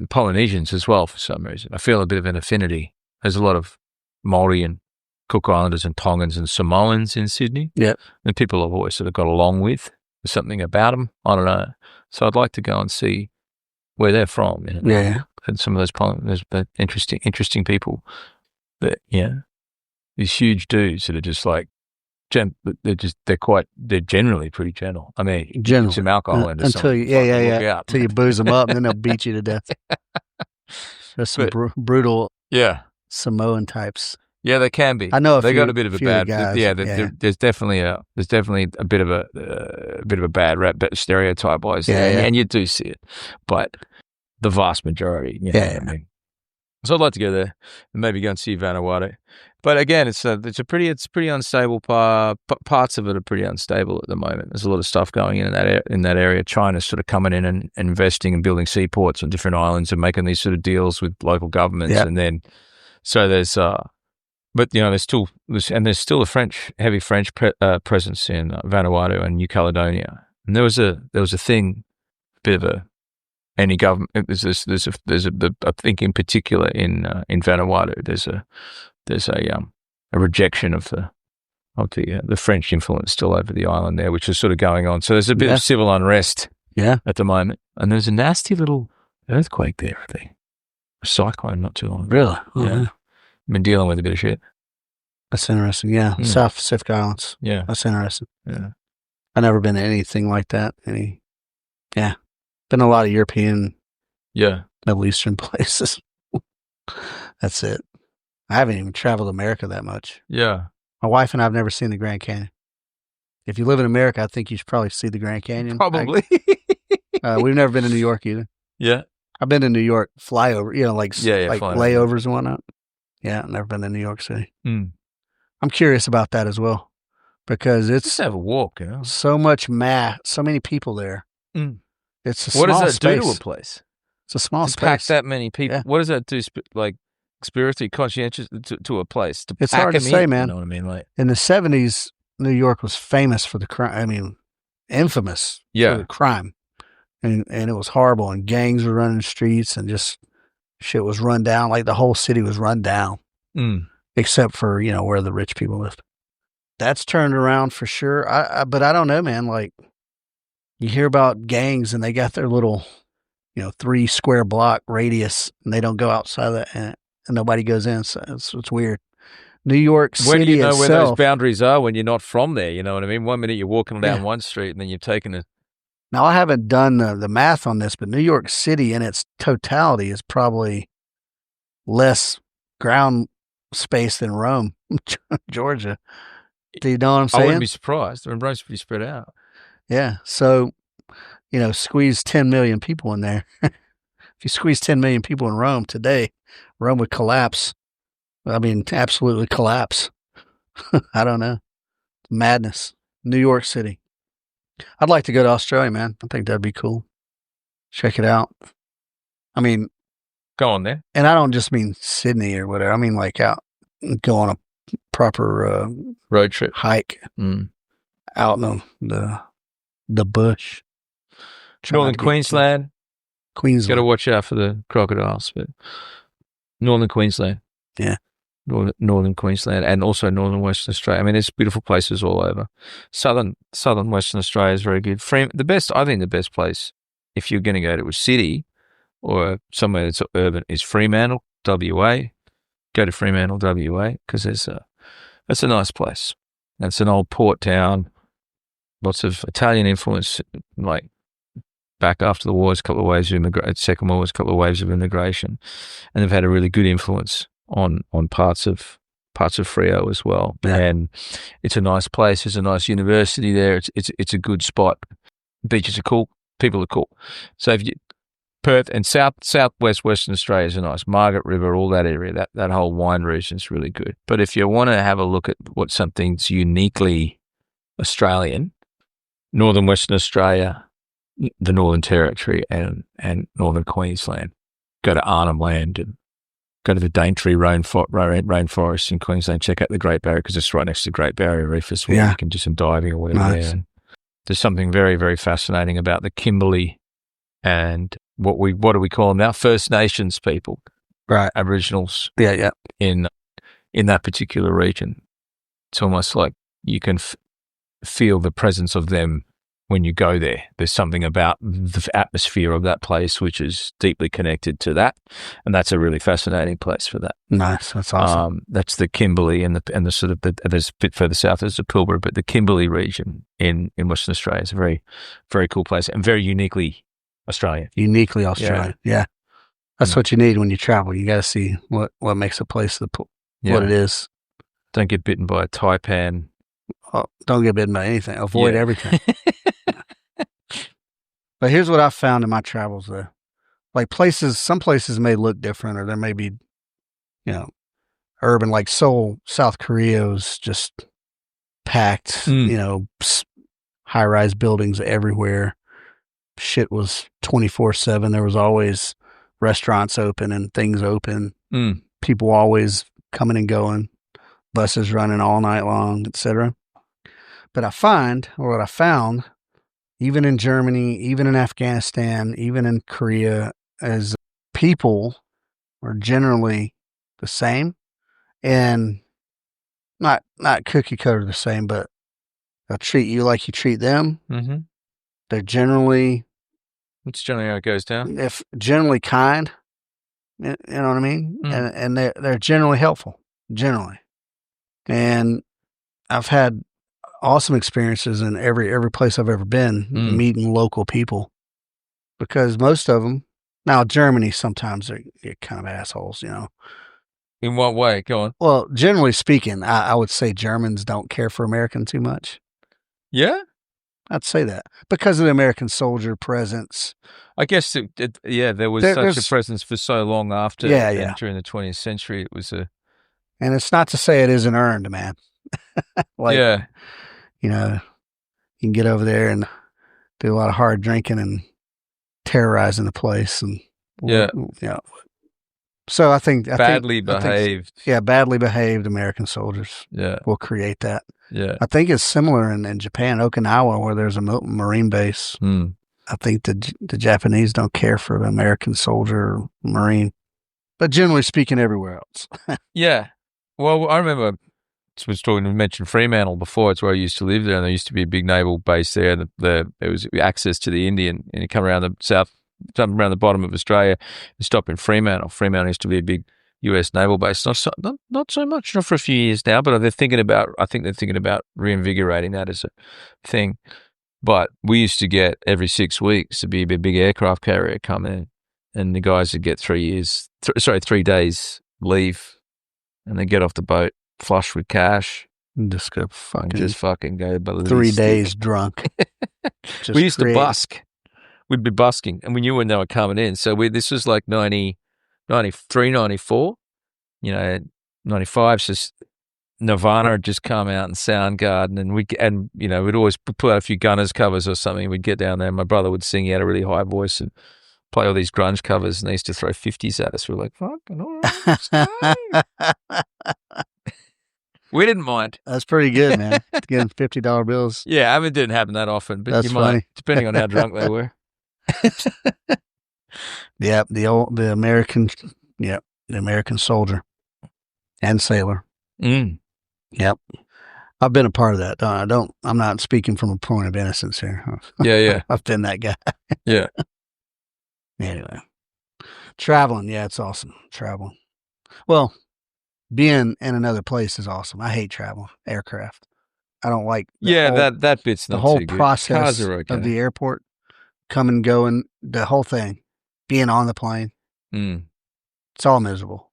B: Polynesians as well for some reason. I feel a bit of an affinity. There's a lot of Maori and Cook Islanders and Tongans and Samoans in Sydney.
A: Yeah,
B: and people I've always sort of got along with. There's something about them. I don't know. So I'd like to go and see where they're from.
A: Yeah.
B: And some of those interesting people that, these huge dudes that are just like, they're generally pretty gentle. I mean,
A: general.
B: Some alcohol into
A: until you, until you booze them up, and then they'll beat you to death. There's some brutal, Samoan types.
B: Yeah, they can be.
A: I know
B: they got a bit of a bad.
A: Guys,
B: there's definitely a bit of a bad rap stereotype wise, and you do see it, but the vast majority, I mean. So I'd like to go there and maybe go and see Vanuatu, but again, it's pretty unstable. Parts of it are pretty unstable at the moment. There's a lot of stuff going in that area. China's sort of coming in and investing and building seaports on different islands and making these sort of deals with local governments, and then so there's. But there's still a heavy French presence in Vanuatu and New Caledonia, and there was a thing, bit of a any government. I think in particular in Vanuatu, there's a rejection of the French influence still over the island there, which is sort of going on. So there's a bit of civil unrest at the moment, and there's a nasty little earthquake there. I think a cyclone not too long ago.
A: Really?
B: Yeah. Been dealing with a bit of shit.
A: That's interesting. Yeah. South Pacific Islands.
B: Yeah.
A: That's interesting.
B: Yeah.
A: I've never been to anything like that. Been a lot of European, Middle Eastern places. That's it. I haven't even traveled America that much.
B: Yeah.
A: My wife and I have never seen the Grand Canyon. If you live in America, I think you should probably see the Grand Canyon.
B: Probably.
A: We've never been to New York either.
B: Yeah.
A: I've been to New York flyover, like layovers and whatnot. Yeah, I've never been to New York City. I'm curious about that as well, because it's
B: just have a walk,
A: so much so many people there. It's a small
B: What does that
A: space.
B: do to a place?
A: It's a small space.
B: Pack that many people.
A: Yeah.
B: What does that do? Like spiritually conscientious to a place?
A: It's hard to say, man.
B: You know what I mean? Like
A: in the 70s, New York was famous for the crime. I mean, infamous for the crime, and it was horrible. And gangs were running the streets, and just shit was run down. Like the whole city was run down, except for where the rich people lived. That's turned around for sure. But I don't know, man. Like you hear about gangs, and they got their little 3 square block radius, and they don't go outside of that, and nobody goes in. So it's weird. New York
B: Where do
A: City
B: you know where those
A: itself.
B: boundaries are when you're not from there? You know what I mean? 1 minute you're walking down
A: Yeah.
B: one street and then you've taken a.
A: Now, I haven't done the math on this, but New York City in its totality is probably less ground space than Rome, Georgia. Do you know what I'm saying?
B: I wouldn't be surprised. Rome's pretty spread out.
A: Yeah. So, squeeze 10 million people in there. If you squeeze 10 million people in Rome today, Rome would collapse. I mean, absolutely collapse. I don't know. Madness. New York City. I'd like to go to Australia, man. I think that'd be cool. Check it out. I mean,
B: Go on there.
A: and I don't just mean Sydney or whatever. I mean, like out, go on a proper
B: Road trip.
A: hike out in the bush. Try not
B: Northern
A: to get
B: Queensland. Got to
A: Queensland.
B: watch out for the crocodiles, but Northern Queensland.
A: Yeah.
B: Northern Queensland and also northern Western Australia. I mean, there's beautiful places all over. Southern Western Australia is very good. I think the best place, if you're going to go to a city or somewhere that's urban, is Fremantle, WA. Go to Fremantle, WA, because that's a nice place. It's an old port town, lots of Italian influence, like back after the wars, Second War was a couple of waves of immigration, and they've had a really good influence on parts of Freo as well.
A: Yeah.
B: And it's a nice place. There's a nice university there. It's a good spot. Beaches are cool. People are cool. So if you Perth and southwest Western Australia is a nice. Margaret River, all that area, that whole wine region is really good. But if you want to have a look at what something's uniquely Australian, northern Western Australia, the Northern Territory, and northern Queensland, go to Arnhem Land and go to the Daintree rainforest in Queensland. Check out the Great Barrier because it's right next to the Great Barrier Reef as well.
A: Yeah.
B: You can do some diving or whatever
A: Nice.
B: there. There's something very, very fascinating about the Kimberley and what do we call them now? First Nations people,
A: Right.
B: Aboriginals
A: Yeah.
B: in that particular region. It's almost like you can feel the presence of them when you go there. There's something about the atmosphere of that place which is deeply connected to that, and that's a really fascinating place for that.
A: Nice. That's awesome.
B: That's the Kimberley and the sort of there's a bit further south there's the Pilbara, but the Kimberley region in Western Australia is a very, very cool place and very uniquely Australian.
A: Uniquely Australian. Yeah. That's what you need when you travel. You got to see what makes a place what it is.
B: Don't get bitten by a taipan.
A: Oh, don't get bitten by anything. Avoid everything. But here's what I've found in my travels, though. Like some places may look different, or there may be, urban, like Seoul, South Korea was just packed, high-rise buildings everywhere. Shit was 24/7. There was always restaurants open and things open. People always coming and going, buses running all night long, etc. But I found, even in Germany, even in Afghanistan, even in Korea, as people are generally the same, and not cookie cutter the same, but they'll treat you like you treat them.
B: Mm-hmm.
A: They're generally,
B: It's generally how it goes down.
A: if generally kind, you know what I mean, and they're generally helpful, generally. And I've had awesome experiences in every place I've ever been, meeting local people, because most of them, now Germany, sometimes they're kind of assholes,
B: In what way? Go on.
A: Well, generally speaking, I would say Germans don't care for Americans too much.
B: Yeah?
A: I'd say that because of the American soldier presence.
B: I guess, there was such a presence for so long after. And during the 20th century, it was a...
A: And it's not to say it isn't earned, man. You can get over there and do a lot of hard drinking and terrorizing the place. And so I think badly behaved American soldiers will create that.
B: Yeah.
A: I think it's similar in Japan, Okinawa, where there's a Marine base. I think the Japanese don't care for the American soldier or Marine, but generally speaking, everywhere else.
B: Yeah. Well, I remember mentioned Fremantle before. It's where I used to live there, and there used to be a big naval base there. There was access to the Indian, and you come around the south, come around the bottom of Australia, and stop in Fremantle. Fremantle used to be a big U.S. naval base. Not so much, not for a few years now, but I think they're thinking about reinvigorating that as a thing. But we used to get every 6 weeks to be a big aircraft carrier come in, and the guys would get 3 days leave, and they get off the boat flush with cash.
A: Just go
B: fucking go ballistic.
A: 3 days drunk.
B: We used to busk. We'd be busking, and we knew when they were coming in. So this was like 93, 94, 95. So Nirvana had just come out and Soundgarden, and we'd always put out a few Gunners covers or something. We'd get down there, and my brother would sing. He had a really high voice and play all these grunge covers, and they used to throw 50s at us. We were like, fucking all right. We didn't mind.
A: That's pretty good, man. Getting $50 bills.
B: Yeah, I mean, it didn't happen that often, but
A: that's funny.
B: Might, depending on how drunk they were.
A: Yep, the American soldier and sailor. Yep, I've been a part of that. I'm not speaking from a point of innocence here.
B: Yeah.
A: I've been that guy.
B: Yeah.
A: Anyway, traveling, yeah, it's awesome. Traveling. Well, being in another place is awesome. I hate traveling. Aircraft. I don't like.
B: That bit's not
A: the whole
B: too good.
A: process
B: Cars are okay.
A: of the airport, coming, going, the whole thing, being on the plane. It's all miserable.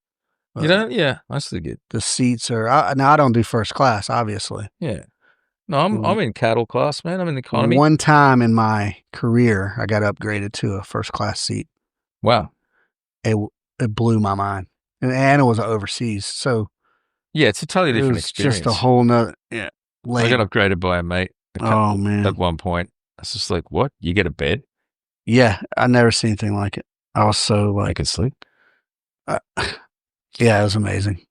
B: Yeah, that's the good.
A: The seats are. Now I don't do first class, obviously.
B: Yeah. No, I'm in cattle class, man. I'm in economy.
A: One time in my career, I got upgraded to a first class seat.
B: Wow.
A: It blew my mind. And it was overseas, so
B: yeah, it's a totally different experience.
A: Just a whole nother. Yeah,
B: I got upgraded by a mate.
A: Man!
B: At one point, I was just like, "What? You get a bed?"
A: Yeah, I never seen anything like it. I was so like,
B: I could sleep.
A: Yeah, it was amazing.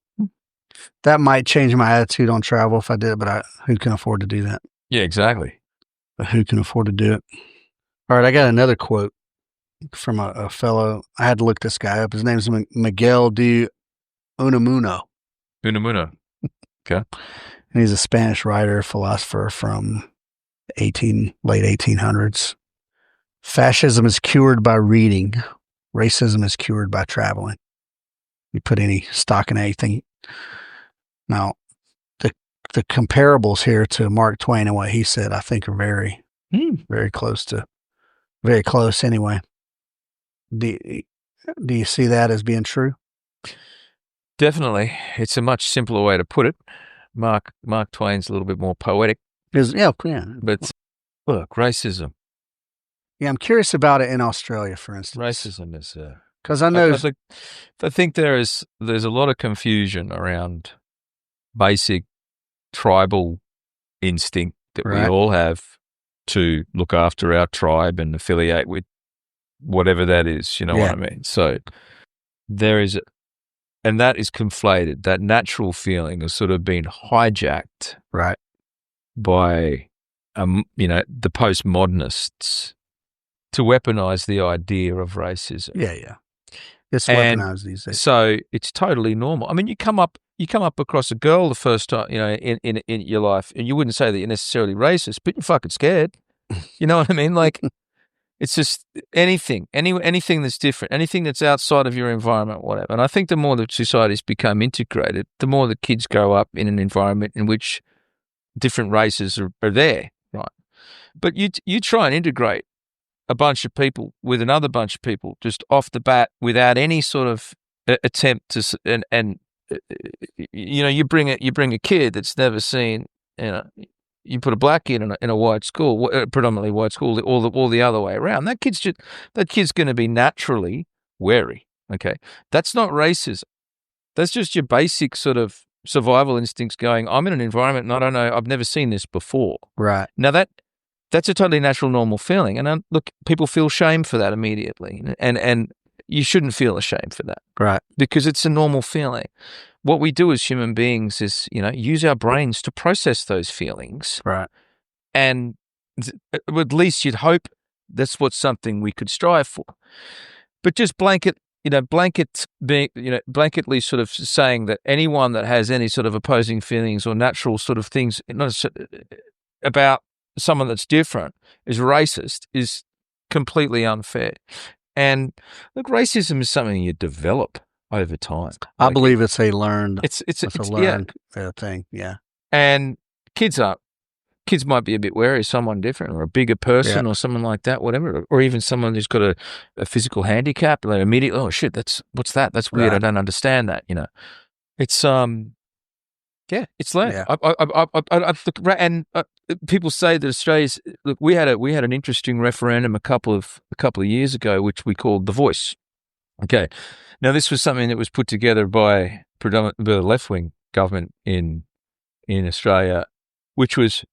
A: That might change my attitude on travel if I did, but who can afford to do that?
B: Yeah, exactly.
A: But who can afford to do it? All right, I got another quote from a fellow. I had to look this guy up. His name's Miguel de Unamuno.
B: Unamuno. Okay.
A: And he's a Spanish writer, philosopher from late 1800s. Fascism is cured by reading. Racism is cured by traveling. You put any stock in anything. Now, the comparables here to Mark Twain and what he said, I think are very, very close anyway. Do you see that as being true?
B: Definitely. It's a much simpler way to put it. Mark Twain's a little bit more poetic.
A: Yeah.
B: But look, racism.
A: Yeah, I'm curious about it in Australia, for instance.
B: Racism is
A: because I know.
B: I think there's a lot of confusion around basic tribal instinct that we all have to look after our tribe and affiliate with whatever that is. You know what I mean? So there is, and that is conflated. That natural feeling has sort of been hijacked, by the postmodernists to weaponize the idea of racism.
A: Yeah. It's weaponized these days.
B: So it's totally normal. I mean, you come up across a girl the first time, in your life, and you wouldn't say that you're necessarily racist, but you're fucking scared. You know what I mean? Like, it's just anything that's different, anything that's outside of your environment, whatever. And I think the more that societies become integrated, the more the kids grow up in an environment in which different races are there, right? But you try and integrate a bunch of people with another bunch of people just off the bat without any sort of attempt to, and you bring a kid that's never seen, you put a black kid in a white school, predominantly white school, all the other way around. That kid's going to be naturally wary. Okay, that's not racism. That's just your basic sort of survival instincts going, I'm in an environment and I don't know, I've never seen this before.
A: Right.
B: Now that's a totally natural, normal feeling. And look, people feel shame for that immediately. And you shouldn't feel ashamed for that.
A: Right.
B: Because it's a normal feeling. What we do as human beings is, use our brains to process those feelings.
A: Right.
B: And at least you'd hope that's what's something we could strive for. But just blanketly sort of saying that anyone that has any sort of opposing feelings or natural sort of things about someone that's different is racist is completely unfair. And look, racism is something you develop. over time.
A: I believe it's a learned.
B: It's
A: a learned thing. Yeah.
B: And kids might be a bit wary of someone different, or a bigger person, or someone like that, whatever, or even someone who's got a physical handicap. They immediately, oh shit, what's that? That's weird. I don't understand that. It's it's learned.
A: Yeah.
B: And people say that Australia's look. We had an interesting referendum a couple of years ago, which we called The Voice. Okay, now this was something that was put together by the left wing government in Australia, which was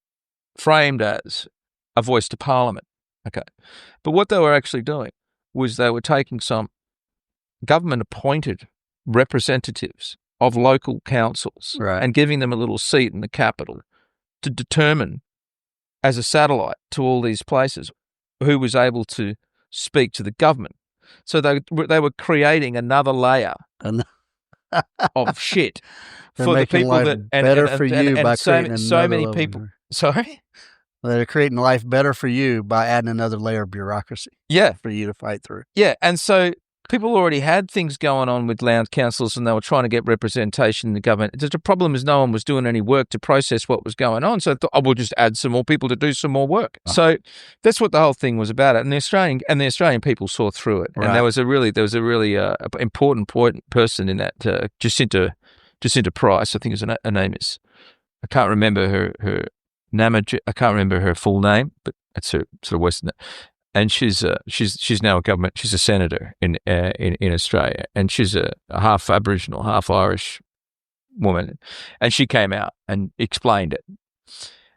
B: framed as a voice to Parliament. Okay, but what they were actually doing was they were taking some government appointed representatives of local councils and giving them a little seat in the capital to determine, as a satellite to all these places, who was able to speak to the government. So they were creating another layer of shit for the people that
A: better for you by creating
B: so many people. Sorry,
A: they're creating life better for you by adding another layer of bureaucracy.
B: Yeah,
A: for you to fight through.
B: Yeah, and so people already had things going on with land councils, and they were trying to get representation in the government. The problem is no one was doing any work to process what was going on. So I thought, we'll just add some more people to do some more work. So that's what the whole thing was about. And the Australian people saw through it. And there was a really important person in that, Jacinta Price. I think her name is. I can't remember her I can't remember her full name, but that's her sort of Western. And she's now she's a senator in Australia, and she's a half Aboriginal, half Irish woman, and she came out and explained it.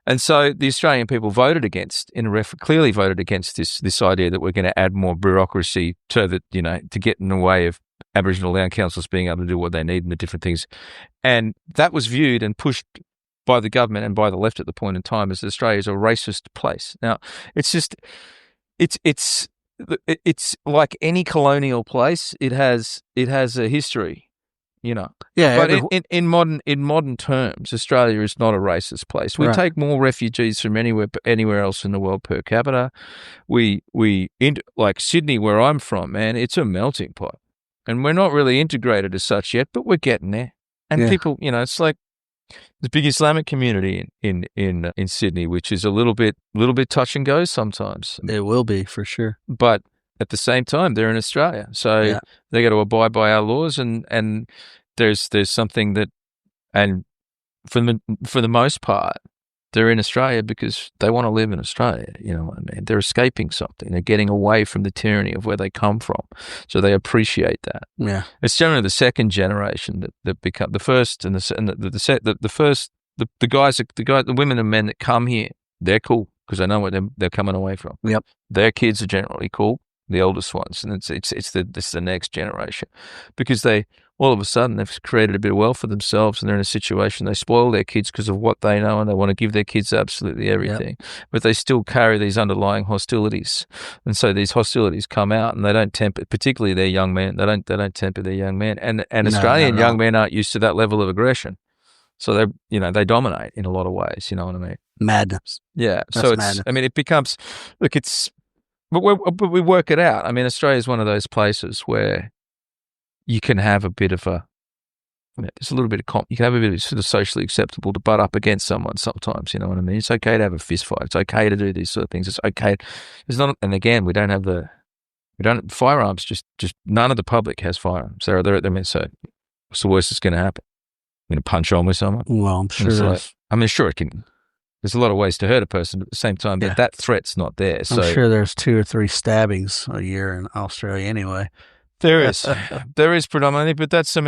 B: And so the Australian people clearly voted against this idea that we're going to add more bureaucracy so that, to get in the way of Aboriginal land councils being able to do what they need and the different things. And that was viewed and pushed by the government and by the left at the point in time as Australia is a racist place. Now, it's just... It's like any colonial place. It has a history, Yeah, but in modern terms, Australia is not a racist place. We take more refugees from anywhere else in the world per capita. Like Sydney, where I'm from, man, it's a melting pot, and we're not really integrated as such yet, but we're getting there. And people, it's like the big Islamic community in Sydney, which is a little bit touch and go sometimes.
A: It will be for sure.
B: But at the same time, they're in Australia, so they got to abide by our laws. And there's something that, and for the most part, they're in Australia because they want to live in Australia. You know what I mean? They're escaping something. They're getting away from the tyranny of where they come from. So they appreciate that.
A: Yeah,
B: it's generally the second generation that become the first, and the women and men that come here. They're cool because they know what they're coming away from.
A: Yep,
B: their kids are generally cool, the oldest ones, and it's the next generation, because they all of a sudden they've created a bit of wealth for themselves, and they're in a situation they spoil their kids because of what they know, and they want to give their kids absolutely everything, but they still carry these underlying hostilities, and so these hostilities come out, and they don't temper, particularly their young men. They don't temper their young men, and Australian young men aren't used to that level of aggression, so they dominate in a lot of ways. You know what I mean?
A: Madness.
B: Yeah. That's so it's madness. I mean, it becomes but we work it out. I mean, Australia is one of those places where you can have a bit of there's a little bit of you can have a bit of sort of socially acceptable to butt up against someone sometimes. You know what I mean? It's okay to have a fist fight. It's okay to do these sort of things. It's okay. It's not. And again, we don't have firearms. Just none of the public has firearms. So what's the worst that's going to happen? I'm going to punch on with someone.
A: Well, I'm sure.
B: Sure it can. There's a lot of ways to hurt a person, but at the same time, that threat's not there. So
A: I'm sure there's 2 or 3 stabbings a year in Australia anyway.
B: There is predominantly, but there's a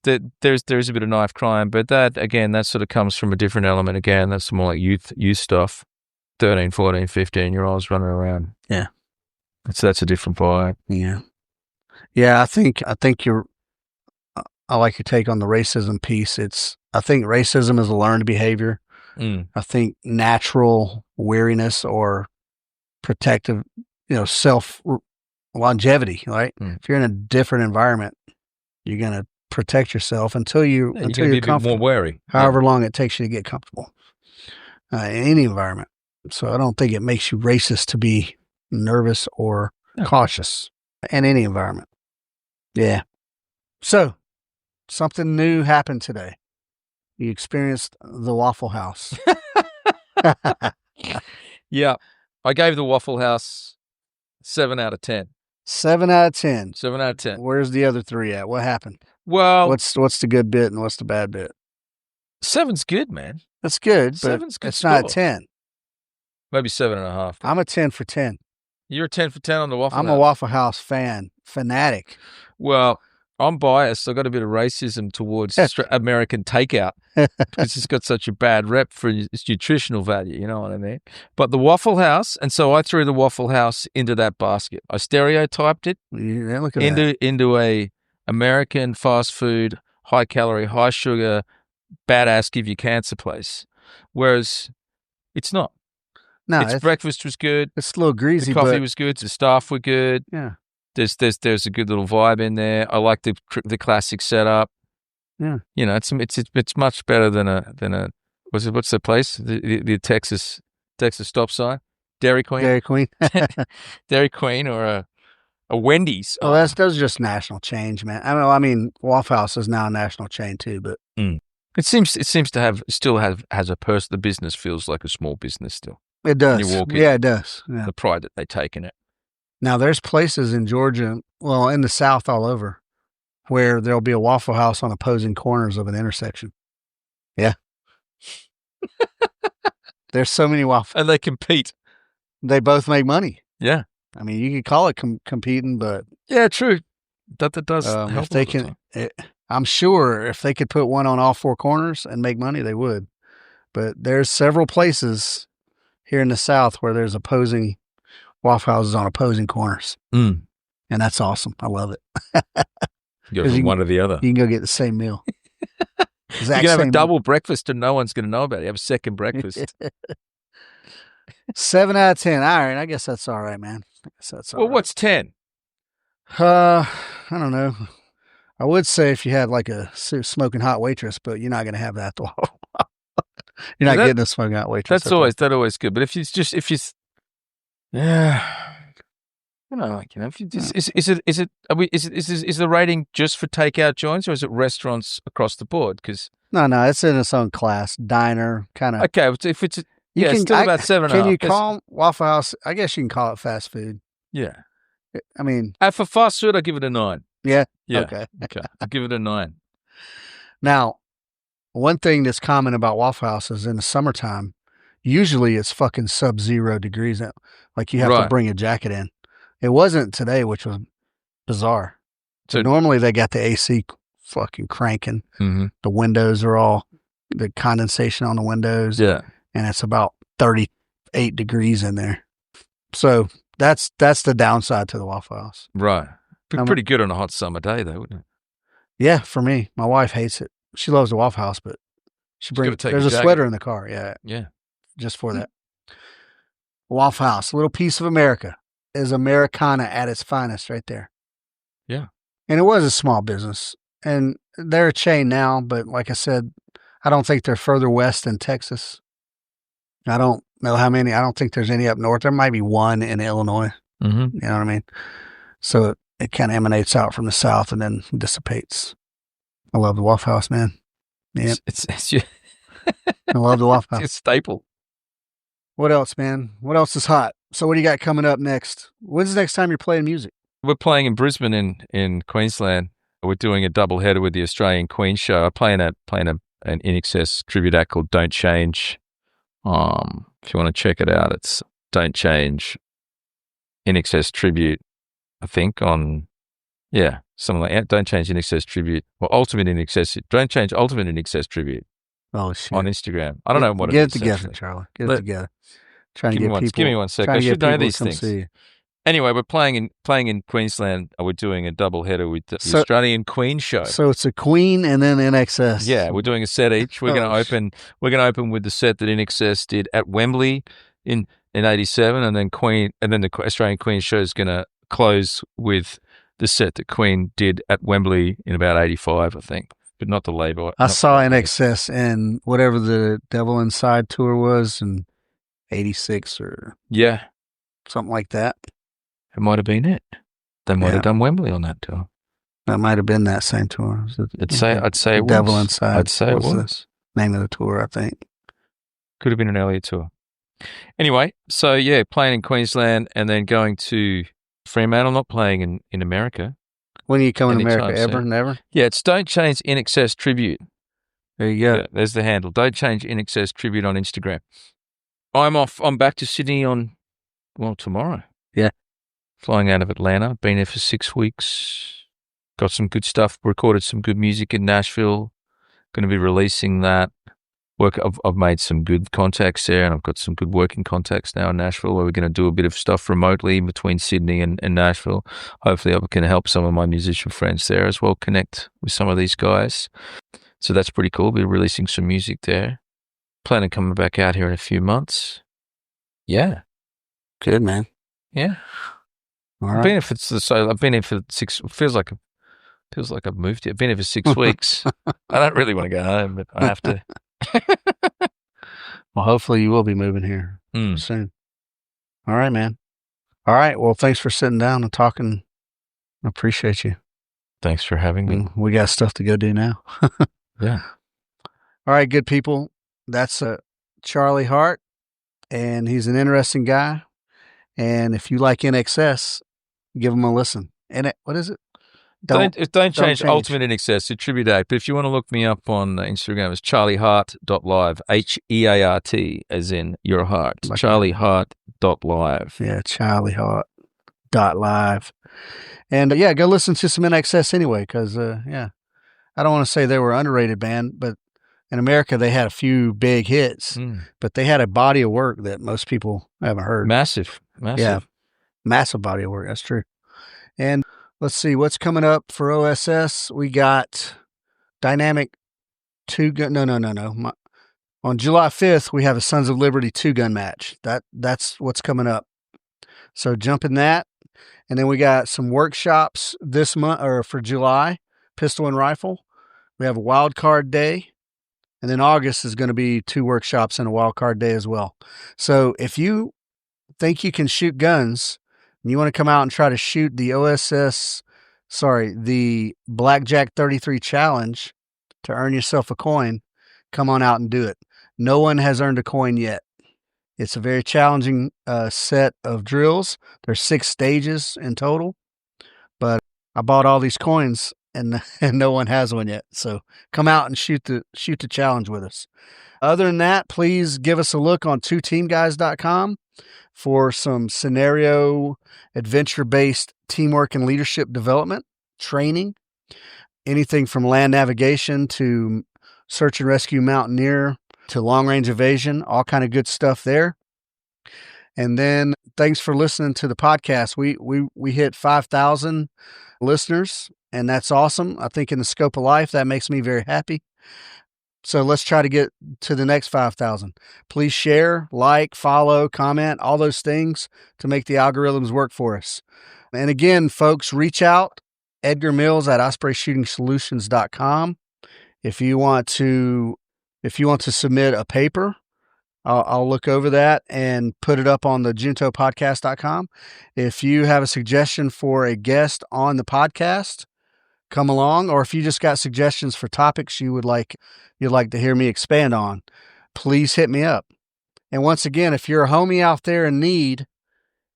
B: bit of knife crime, but that sort of comes from a different element. Again, that's more like youth stuff. 13, 14, 15-year-olds running around.
A: Yeah,
B: that's a different vibe.
A: Yeah. I think I like your take on the racism piece. I think racism is a learned behavior. I think natural weariness or protective, self longevity, right? If you're in a different environment, you're going to protect yourself until you're
B: be a bit more wary.
A: However long it takes you to get comfortable in any environment. So I don't think it makes you racist to be nervous or cautious in any environment. Yeah. So, something new happened today. You experienced the Waffle House.
B: Yeah. I gave the Waffle House 7 out of 10.
A: 7 out of 10.
B: 7 out of 10.
A: Where's the other 3 at? What happened?
B: Well,
A: What's the good bit and what's the bad bit?
B: 7's good, man.
A: That's good, but
B: 7's good
A: it's not a
B: score.
A: 10.
B: Maybe 7.5.
A: I'm a 10 for 10.
B: You're a 10 for 10 on the Waffle House.
A: I'm a Waffle House fanatic.
B: Well, I'm biased. I've got a bit of racism towards American takeout because it's got such a bad rep for its nutritional value, you know what I mean? But the Waffle House, and so I threw the Waffle House into that basket. I stereotyped it
A: Yeah, look at that.
B: into a American fast food, high calorie, high sugar, badass give you cancer place. Whereas it's not.
A: No,
B: its breakfast was good.
A: It's a little greasy.
B: The coffee was good. The staff were good.
A: Yeah.
B: There's a good little vibe in there. I like the classic setup.
A: Yeah.
B: You know, it's much better than a what's the place? The Texas stop sign? Dairy Queen. Dairy Queen or a Wendy's.
A: Oh, those are just national change, man. I mean, Waffle House is now a national chain too, but
B: it seems to still has a person. The business feels like a small business still.
A: It does.
B: You walk in,
A: yeah, it does. Yeah.
B: The pride that they take in it.
A: Now, there's places in Georgia, well, in the South all over, where there'll be a Waffle House on opposing corners of an intersection. Yeah. There's so many waffles.
B: And they compete.
A: They both make money.
B: Yeah.
A: I mean, you could call it competing, but...
B: Yeah, true. That does help.
A: If they can, I'm sure if they could put one on all 4 corners and make money, they would. But there's several places here in the South where there's opposing Waffle Houses on opposing corners. And that's awesome. I love it.
B: You go from one or the other.
A: You can go get the same meal.
B: You can have a double breakfast and no one's going to know about it. You have a second breakfast.
A: 7 out of 10. All right. I guess that's all right, man. I guess that's all right.
B: What's 10?
A: I don't know. I would say if you had like a smoking hot waitress, but you're not going to have that though. You're not getting a smoking hot waitress.
B: That's always good. But if you you know, is the rating just for takeout joints or is it restaurants across the board? Because
A: no, it's in its own class, diner kind of.
B: Okay, if it's it's still about 7.5.
A: Can you call Waffle House? I guess you can call it fast food.
B: Yeah,
A: I mean,
B: for fast food, I give it a 9.
A: Yeah.
B: Okay. I give it a 9.
A: Now, one thing that's common about Waffle House is in the summertime, usually it's fucking sub-0 degrees. Like you have to bring a jacket in. It wasn't today, which was bizarre. So normally they got the AC fucking cranking.
B: Mm-hmm.
A: The windows are all, the condensation on the windows.
B: Yeah.
A: And it's about 38 degrees in there. So that's the downside to the Waffle House.
B: Right. Be pretty good on a hot summer day though, wouldn't it?
A: Yeah, for me. My wife hates it. She loves the Waffle House, but there's a sweater in the car. Yeah.
B: Yeah.
A: Just for that. Waffle House, a little piece of America, is Americana at its finest right there.
B: Yeah.
A: And it was a small business. And they're a chain now, but like I said, I don't think they're further west than Texas. I don't know how many. I don't think there's any up north. There might be one in Illinois.
B: Mm-hmm.
A: You know what I mean? So it kind of emanates out from the south and then dissipates. I love the Waffle House, man. Yeah. I love the Waffle House.
B: It's a staple.
A: What else, man? What else is hot? So what do you got coming up next? When's the next time you're playing music?
B: We're playing in Brisbane in Queensland. We're doing a double header with the Australian Queen show. I'm playing an INXS tribute act called Don't Change. If you want to check it out, it's Don't Change INXS tribute, I think, on something like that. Don't Change INXS tribute or Ultimate INXS. Don't Change Ultimate INXS tribute.
A: Oh shit!
B: On Instagram. I don't know what
A: it is.
B: Get
A: it together,
B: actually.
A: Charlie. Get it together. Trying to get people.
B: Give me one sec. I should know these things. Anyway, we're playing in Queensland. We're doing a double header with the Australian Queen show.
A: So it's a Queen and then INXS.
B: Yeah, we're doing a set each. We're going to open. We're going to open with the set that INXS did at Wembley in '87, and then the Australian Queen show is going to close with the set that Queen did at Wembley in about '85, I think, but not the label.
A: I saw INXS in whatever the Devil Inside tour was in '86 or something like that.
B: It might have been it. They might have done Wembley on that tour.
A: That might have been that same tour.
B: I'd say
A: The
B: it
A: Devil
B: was.
A: Inside.
B: I'd say it
A: was
B: was.
A: the name of the tour, I think.
B: Could have been an earlier tour. Anyway, so yeah, playing in Queensland and then going to Fremantle, not playing in America.
A: When are you coming to
B: Anytime
A: America? Ever?
B: soon.
A: Never?
B: Yeah, it's Don't Change INXS Tribute.
A: There you go.
B: Yeah, there's the handle. Don't Change INXS Tribute on Instagram. I'm off. I'm back to Sydney tomorrow.
A: Yeah.
B: Flying out of Atlanta. Been there for 6 weeks. Got some good stuff. Recorded some good music in Nashville. Going to be releasing that. I've made some good contacts there, and I've got some good working contacts now in Nashville, where we're going to do a bit of stuff remotely between Sydney and Nashville. Hopefully I can help some of my musician friends there as well, connect with some of these guys. So that's pretty cool. We're releasing some music there. Planning coming back out here in a few months. Yeah.
A: Good, man.
B: Yeah.
A: All
B: I've
A: right.
B: been here for 6, feels like I've moved here. I've been here for 6 weeks. I don't really want to go home, but I have to.
A: Well, hopefully you will be moving here soon. All right, man. All right. Well, thanks for sitting down and talking. I appreciate you.
B: Thanks for having me.
A: We got stuff to go do now.
B: Yeah.
A: All right, good people. That's Charlie Hart, and he's an interesting guy. And if you like INXS, give him a listen. And what is it?
B: Don't change Ultimate INXS. It's Tribute 8. But if you want to look me up on Instagram, it's charliehart.live. HEART, as in your heart. Like charliehart.live.
A: Yeah, charliehart.live. And yeah, go listen to some INXS anyway, because I don't want to say they were an underrated band, but in America they had a few big hits, but they had a body of work that most people haven't heard.
B: Massive.
A: Yeah, massive body of work. That's true. And let's see what's coming up for OSS. We got Dynamic 2-gun. No. On July 5th, we have a Sons of Liberty 2-gun match. That's what's coming up. So jump in that. And then we got some workshops this month, or for July, pistol and rifle. We have a wild card day. And then August is going to be 2 workshops and a wild card day as well. So if you think you can shoot guns and you want to come out and try to shoot the the Blackjack 33 challenge to earn yourself a coin, come on out and do it. No one has earned a coin yet. It's a very challenging set of drills. There's 6 stages in total, but I bought all these coins and no one has one yet. So come out and shoot the challenge with us. Other than that, please give us a look on twoteamguys.com for some scenario adventure-based teamwork and leadership development training. Anything from land navigation to search and rescue mountaineer to long-range evasion, all kind of good stuff there. And then thanks for listening to the podcast. We hit 5,000 listeners, and that's awesome. I think in the scope of life, that makes me very happy. So let's try to get to the next 5,000. Please share, like, follow, comment, all those things to make the algorithms work for us. And again, folks, reach out. Edgar Mills at ospreyshootingsolutions.com. If you want to submit a paper, I'll look over that and put it up on the juntopodcast.com. If you have a suggestion for a guest on the podcast, come along. Or if you just got suggestions for topics you'd like to hear me expand on, please hit me up. And once again, if you're a homie out there in need,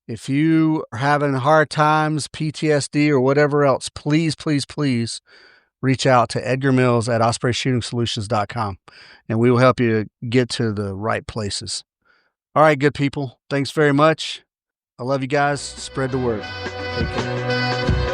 A: if you are having hard times, PTSD or whatever else, please reach out to Edgar Mills at ospreyshootingsolutions.com, and we will help you get to the right places. All right, good people. Thanks very much. I love you guys. Spread the word. Take care.